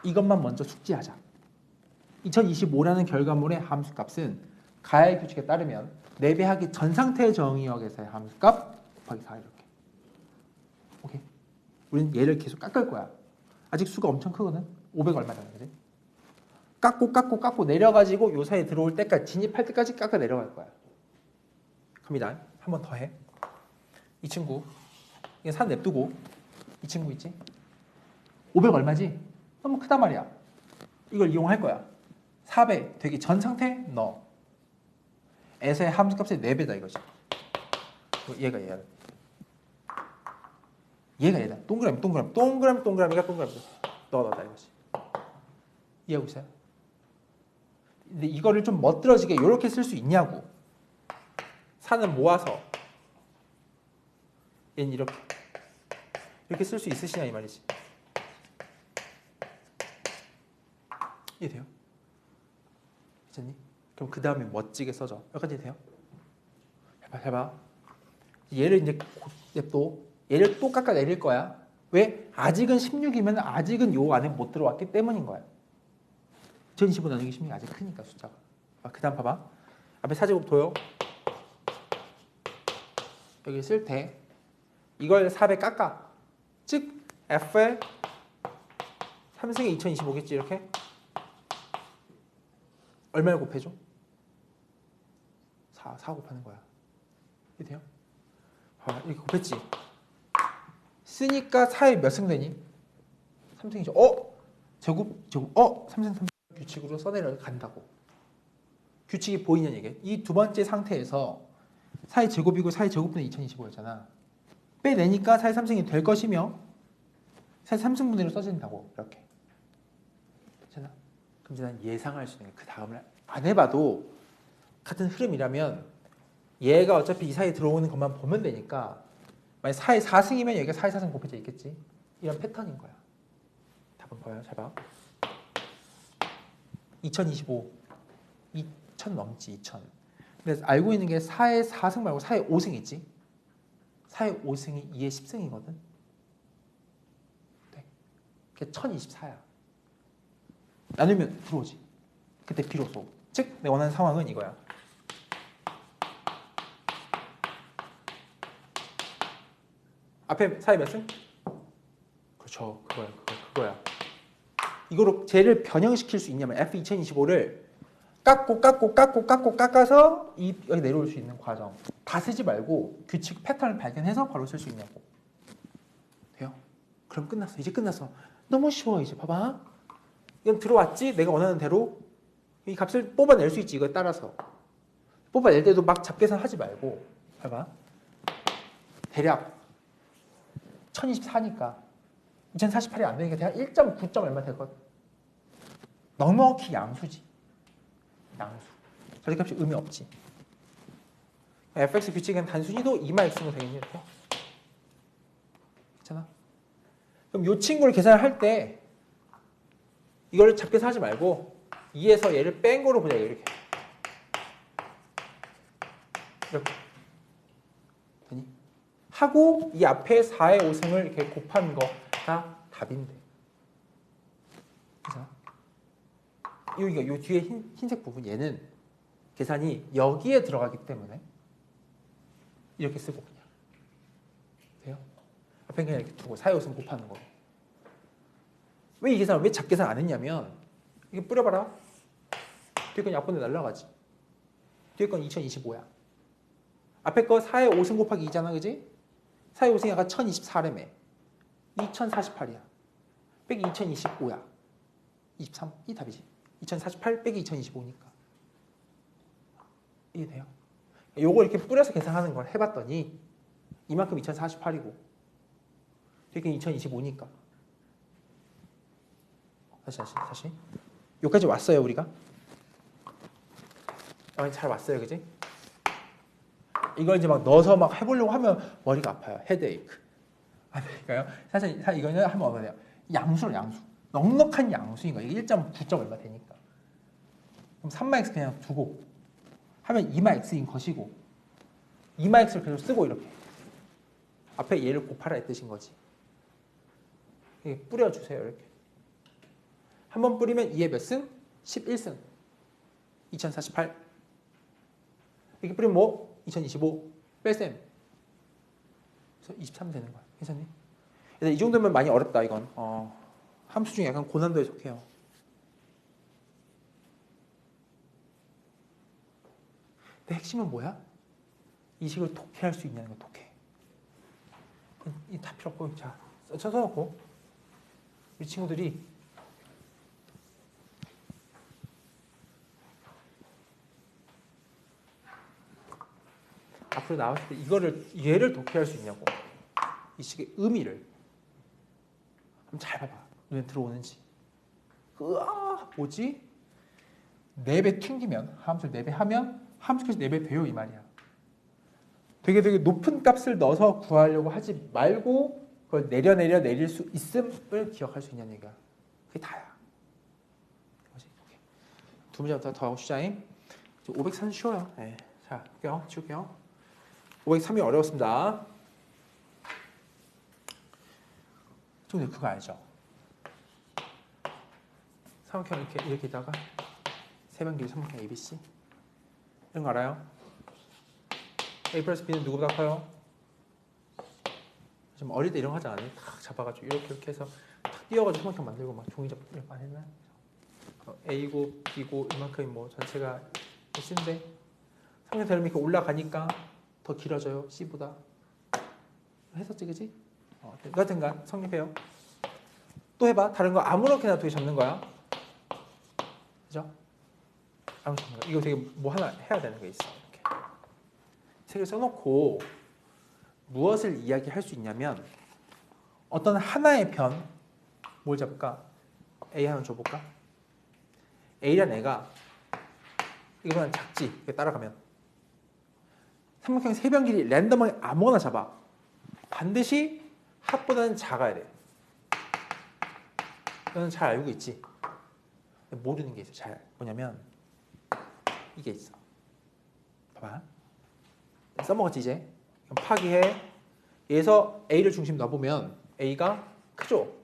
이것만 먼저 숙지하자. 2025라는 결과물의 함수값은 가야의 규칙에 따르면 4배 하기 전 상태의 정의역에서의 함수값 곱하기 4 이렇게. 오케이. 우린 얘를 계속 깎을 거야. 아직 수가 엄청 크거든. 500 얼마잖아, 그지? 깎고 내려가지고 요 사이에 들어올 때까지 진입할 때까지 깎아 내려갈 거야. 갑니다. 한 번 더 해. 이 친구 이게 4 냅두고 이 친구 있지? 500 얼마지? 너무 크단 말이야. 이걸 이용할 거야. 4배 되기 전 상태 넣어. 에서의 함수값의 4배다 이거지. 얘가 동그라미가 넣어놨다 이거지. 이해하고 있어요? 근데 이거를 좀 멋들어지게 이렇게 쓸 수 있냐고. 4는 모아서 얘는 이렇게 쓸 수 있으시냐 이 말이지. 이해돼요? 괜찮니? 그럼 그 다음에 멋지게 써줘. 여기까지 돼요? 해봐. 얘를 이제 냅둬. 얘를 또 깎아내릴 거야. 왜? 아직은 16이면 아직은 요 안에 못 들어왔기 때문인 거야. 2025 나누기 16이 아직 크니까 숫자가. 그 다음 봐봐. 앞에 4제곱 둬요. 여기 쓸 때 이걸 4배 깎아. 즉 F에 3승에 2025겠지 이렇게. 얼마를 곱해줘? 4 곱하는 거야. 이게 돼요? 봐봐, 이렇게 곱했지? 쓰니까 4에 몇 승 되니? 3승이죠. 제곱. 3승 규칙으로 써내려 간다고. 규칙이 보이는 얘기. 이 두 번째 상태에서 4의 제곱이고 4의 제곱분의 2025였잖아. 빼내니까 4의 3승이 될 것이며 4의 3승분의로 써진다고. 이렇게. 괜찮아? 그럼 이제 난 예상할 수 있는 게 그 다음을 안 해봐도 같은 흐름이라면 얘가 어차피 이 사이에 들어오는 것만 보면 되니까 만약 4의 4승이면 여기가 4의 4승 곱해져 있겠지. 이런 패턴인 거야. 답은 봐요. 잘 봐. 2025 2000 넘지 2000. 근데 알고 있는 게 4의 4승 말고 4의 5승 있지. 4의 5승이 2의 10승이거든. 네. 그게 1024야. 나누면 들어오지. 그때 비로소. 즉 내가 원하는 상황은 이거야. 앞에 4의 몇 승? 그렇죠. 그거야. 이거로 쟤를 변형시킬 수 있냐면 F2025를 깎아서 여기 내려올 수 있는 과정. 다 쓰지 말고 규칙 패턴을 발견해서 바로 쓸 수 있냐고. 돼요? 그럼 끝났어. 이제 끝났어. 너무 쉬워 이제. 봐봐. 이건 들어왔지? 내가 원하는 대로 이 값을 뽑아낼 수 있지. 이거에 따라서. 뽑아낼 때도 막 잡계산 하지 말고. 봐봐. 대략 1024니까 2048이 안 되니까 대략 1.9점 얼마 될 것. 넉넉히 양수지. 양수. 절대값이 의미 없지. fx 규칙은 단순히도 2마x면 되겠니? 이렇게. 괜찮아? 그럼 이 친구를 계산할 때 이걸 잡계산 하지 말고 2에서 얘를 뺀 거로 보자. 이렇게. 되니? 하고 이 앞에 4의 5승을 이렇게 곱한 거가 답인데. 그래서 요 뒤에 흰색 부분 얘는 계산이 여기에 들어가기 때문에 이렇게 쓰고 그냥 돼요? 앞에 그냥 이렇게 두고 4의 5승 곱하는 거. 왜 이 계산을 왜 잡계산 안 했냐면 이게 뿌려봐라. 뒤에 건 약분에 날라가지. 뒤에 건 2025야. 앞에 거 4의 5승 곱하기 2잖아, 그지? 4의 5승이 아까 1024래매. 2048이야. 빼기 2025야. 23. 이 답이지. 2048 빼기 2025니까. 이해돼요? 요거 이렇게 뿌려서 계산하는 걸 해봤더니 이만큼 2048이고 되게 2025니까. 다시. 여기까지 왔어요, 우리가? 잘 왔어요, 그지? 이걸 이제 막 넣어서 막 해보려고 하면 머리가 아파요. 헤드에이크. 안 되니까요. 사실 이거는 하면 어떠냐? 양수로 양수. 넉넉한 양수인 거예요. 1.9점 얼마 되니까. 그럼 3마x 그냥 두고 하면 2마x인 것이고 2마x를 계속 쓰고 이렇게 앞에 얘를 곱하라 이 뜻인 거지. 이렇게 뿌려주세요. 이렇게 한 번 뿌리면 2의 몇 승? 11승. 2048. 이렇게 뿌리면 뭐? 2025 뺄셈. 그래서 23 되는 거야. 괜찮니? 이 정도면 많이 어렵다 이건. 함수 중에 약간 고난도에 속해요. 근데 핵심은 뭐야? 이 식을 독해할 수 있냐는 거. 독해. 이 다 필요 없고 자 써놓고 우리 친구들이 앞으로 나왔을 때 얘를 독해할 수 있냐고. 이 식의 의미를 한번 잘 봐봐. 눈에 들어오는지. 으아 뭐지? 4배 튕기면 함수를 4배 하면 함수께서 4배 돼요 이 말이야. 되게 높은 값을 넣어서 구하려고 하지 말고 그걸 내릴 수 있음을 기억할 수 있냐는 얘기야. 그게 다야. 두 문제부터 더 시작임. 503 쉬워요. 네. 자, 할게요. 치울게요. 503이 어려웠습니다. 좀 그거 알죠? 삼각형 이렇게 있다가 세변 길이 삼각형 ABC 이런 거 알아요? A 플러스 B는 누구보다 커요? 좀 어릴 때 이런 거 하지 않아요? 탁 잡아가지고 이렇게 해서 탁 띄워가지고 삼각형 만들고 막 종이 접고 이런 거 안 했나? A고 B고 이만큼이 뭐 전체가 C인데 삼각형 대름이 이렇게 올라가니까 더 길어져요 C보다. 했었지 그지? 여하튼간 성립해요. 또 해봐. 다른 거 아무렇게나 두 개 잡는 거야. 그죠? 아무렇게나. 이거 되게 뭐 하나 해야 되는 게 있어. 이렇게 책을 써놓고 무엇을 이야기할 수 있냐면 어떤 하나의 편 뭘 잡을까? A 하나 줘볼까? A란 애가 이거보다 작지. 따라가면 삼각형 세변 길이 랜덤하게 아무거나 잡아. 반드시 합보다는 작아야 돼. 너는 잘 알고 있지? 모르는 게 있어. 잘 뭐냐면 이게 있어. 봐봐. 써먹었지 이제. 그럼 파기해. 얘에서 A를 중심 넣어보면 A가 크죠?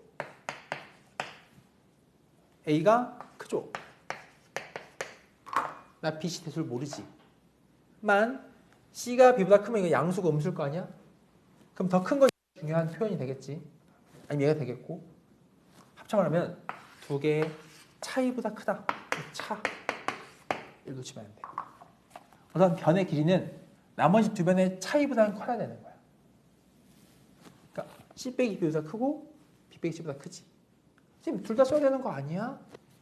A가 크죠? 나 BC 대수를 모르지. 만 C가 B보다 크면 이거 양수가 음수일 거 아니야? 그럼 더 큰 건 중요한 표현이 되겠지. 아니면 얘가 되겠고. 합성을 하면 두 개의 차이보다 크다. 차. 이걸 놓치면 안 돼. 어떤 변의 길이는 나머지 두 변의 차이보다는 커야 되는 거야. 그러니까 C 빼기 B보다 크고 B 빼기 C보다 크지. 지금 둘 다 써야 되는 거 아니야?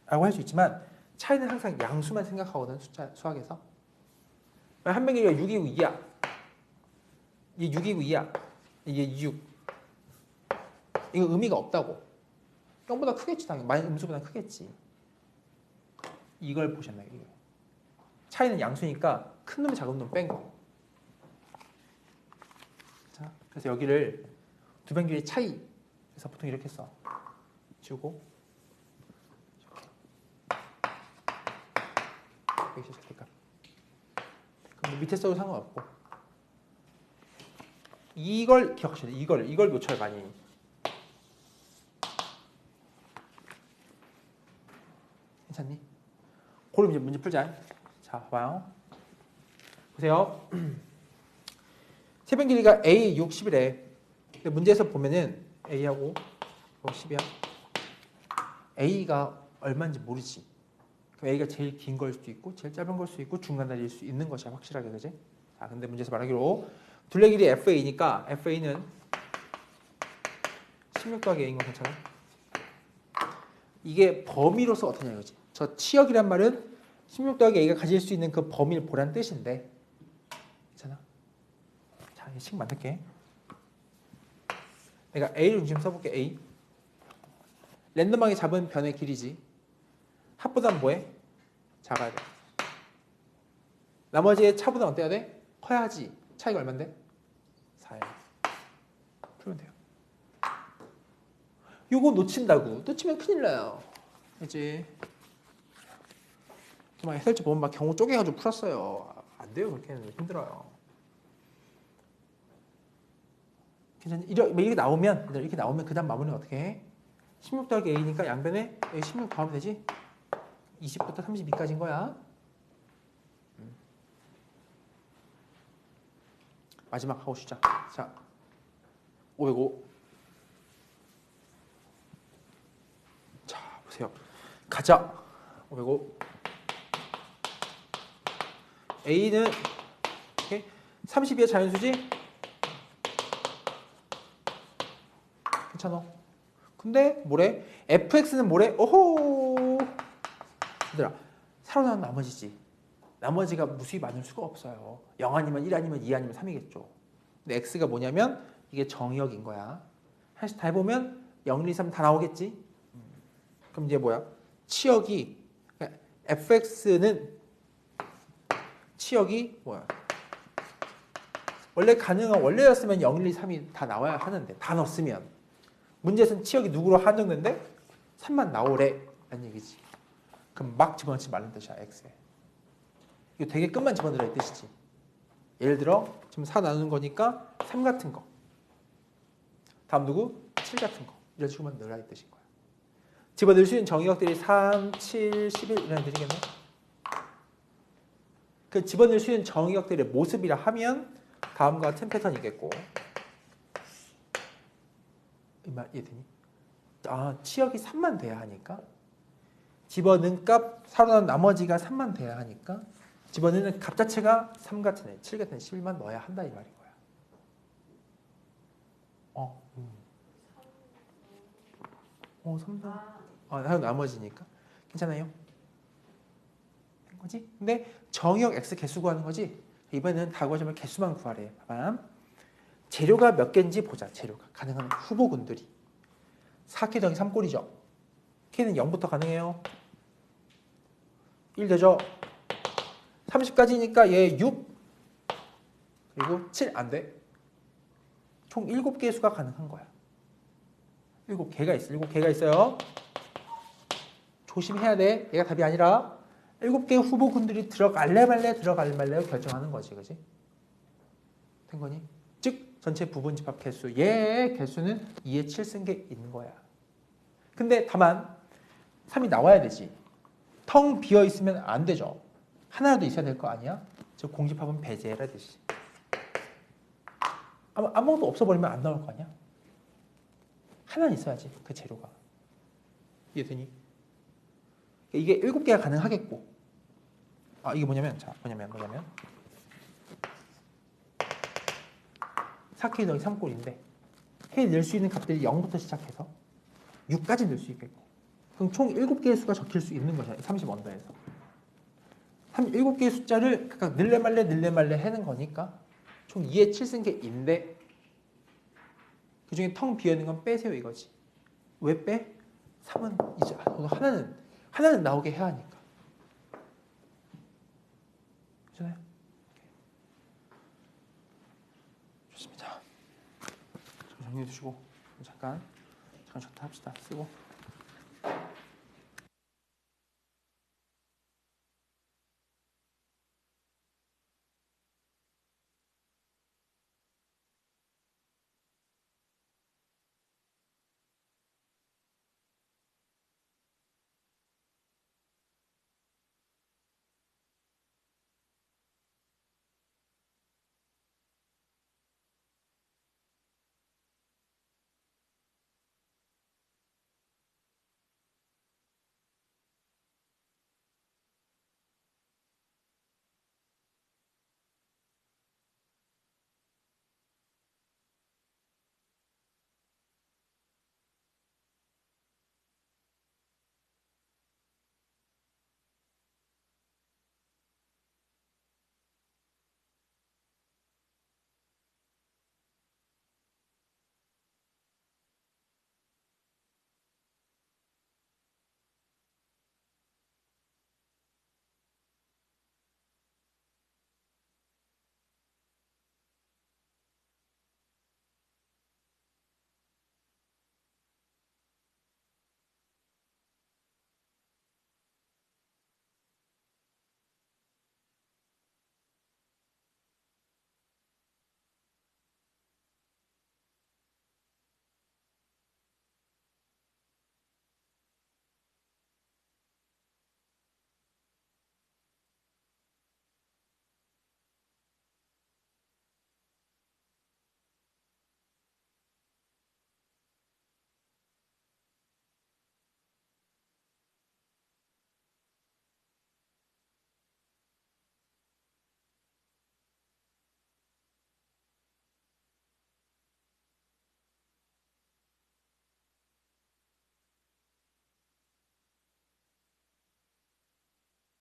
라고 할 수 있지만 차이는 항상 양수만 생각하거든. 수학에서. 한 변 길이가 6이고 2야. 이게 6이고 2야. 이게 6. 이거 의미가 없다고. 0보다 크겠지 당연히. 많이 음수보다 크겠지. 이걸 보셨나요? 이거. 차이는 양수니까 큰 놈이 작은 놈 뺀 거. 자, 그래서 여기를 두 변 길이 차이. 그래서 보통 이렇게 써. 지우고 이렇게 될까? 그럼 밑에 써도 상관없고. 이걸 기억하셔야 돼. 이걸 놓쳐요 많이. 괜찮니? 그럼 이제 문제 풀자. 자, 봐요. 보세요. 세변 길이가 A 6, 10이래. 근데 문제에서 보면은 A하고 10이야. A가 얼마인지 모르지. 그럼 A가 제일 긴 걸 수도 있고, 제일 짧은 걸 수도 있고, 중간 다리일 수 있는 것이야 확실하게, 그지? 자, 근데 문제에서 말하기로 둘레 길이 FA니까 FA는 16 더하기 A인 거 괜찮아? 이게 범위로서 어떠냐 이거지. 저 치역이란 말은 16 더하기 A가 가질 수 있는 그 범위를 보란 뜻인데, 괜찮아? 자, 이 식 만들게. 내가 A를 중심 써볼게. A. 랜덤하게 잡은 변의 길이지. 합보다는 뭐해? 작아야 돼. 나머지의 차보다 어때야 돼? 커야지. 차이가 얼만데? 4예요. 풀면 돼요. 요거 놓친다고. 놓치면 큰일 나요. 그치? 막 엑셀 보면 막 경우 쪼개가지고 풀었어요. 안 돼요. 그렇게는 힘들어요. 이렇게 나오면 그 다음 마무리는 어떻게 해? 16 더하기 A니까 양변에 A 16 더하면 되지? 20부터 32까지인 거야. 마지막 하고 시작. 자, 505. 자, 보세요. 가자. 505. A는 32의 자연수지? 괜찮아. 근데 뭐래? fx는 뭐래? 오호! 얘들아, 살아남은 나머지지. 나머지가 무수히 많을 수가 없어요. 0 아니면 1 아니면 2 아니면 3이겠죠. 근데 x가 뭐냐면 이게 정의역인 거야. 사실 다 해보면 0, 1, 2, 3 다 나오겠지? 그럼 이제 뭐야? 치역이 그러니까 fx는 치역이 뭐야? 원래 가능한 원래였으면 0, 1, 2, 3이 다 나와야 하는데 다 넣었으면 문제에서는 치역이 누구로 한정된데 3만 나오래 라는 얘기지. 그럼 막 집어넣지 말는 뜻이야. x에. 이거 되게 끝만 집어넣으라 이 뜻이지. 예를 들어 지금 4 나누는 거니까 3 같은 거. 다음 누구? 7 같은 거. 이런 식으로만 넣으라 이 뜻인 거야. 집어넣을 수 있는 정의역들이 3, 7, 11 이런 애들이겠네. 그 집어넣을 수 있는 정의역들의 모습이라 하면 다음과 같은 패턴이겠고. 이 말 이해되니? 아, 치역이 3만 돼야 하니까 집어넣은 값 살아난 나머지가 3만 돼야 하니까 집어넣는 값 자체가 3 같은 애, 7 같은 애, 11만 넣어야 한다 이 말인 거야. 어, 3만. 나머지니까 괜찮아요? 된 거지? 근데 정의역 x 개수 구하는 거지. 이번에는 다 구하자면 개수만 구하래. 봐봐. 재료가 몇 개인지 보자. 재료가 가능한 후보군들이 4K 더하기 3꼴이죠. K는 0부터 가능해요. 1 되죠. 30까지니까 얘 6 그리고 7 안 돼. 총 7개의 수가 가능한 거야. 7개가 있어. 7개가 있어요. 조심해야 돼. 얘가 답이 아니라 7개의 후보군들이 들어갈래 말래 들어갈 말래 결정하는 거지. 그지? 된 거니? 즉 전체 부분집합 개수. 얘의 개수는 2의 7쓴 게 있는 거야. 근데 다만 3이 나와야 되지. 텅 비어 있으면 안 되죠. 하나라도 있어야 될 거 아니야? 즉 공집합은 배제해라 뜻이. 아무것도 없어버리면 안 나올 거 아니야? 하나는 있어야지. 그 재료가. 이해되니? 이게 7개가 가능하겠고. 이게 뭐냐면 4K 더하기 3꼴인데 K 낼 수 있는 값들이 0부터 시작해서 6까지 낼 수 있겠고. 그럼 총 7개의 수가 적힐 수 있는 거잖아요. 30언더에서. 7개의 숫자를 각각 늘래 말래 하는 거니까 총 2의 7쓴 게 인데 그 중에 텅 비어있는 건 빼세요 이거지. 왜 빼? 3은 이제 하나는 나오게 해야 하니까. 그렇잖아요? 좋습니다. 정리해 두시고 잠깐 쉬었다 합시다. 쓰고.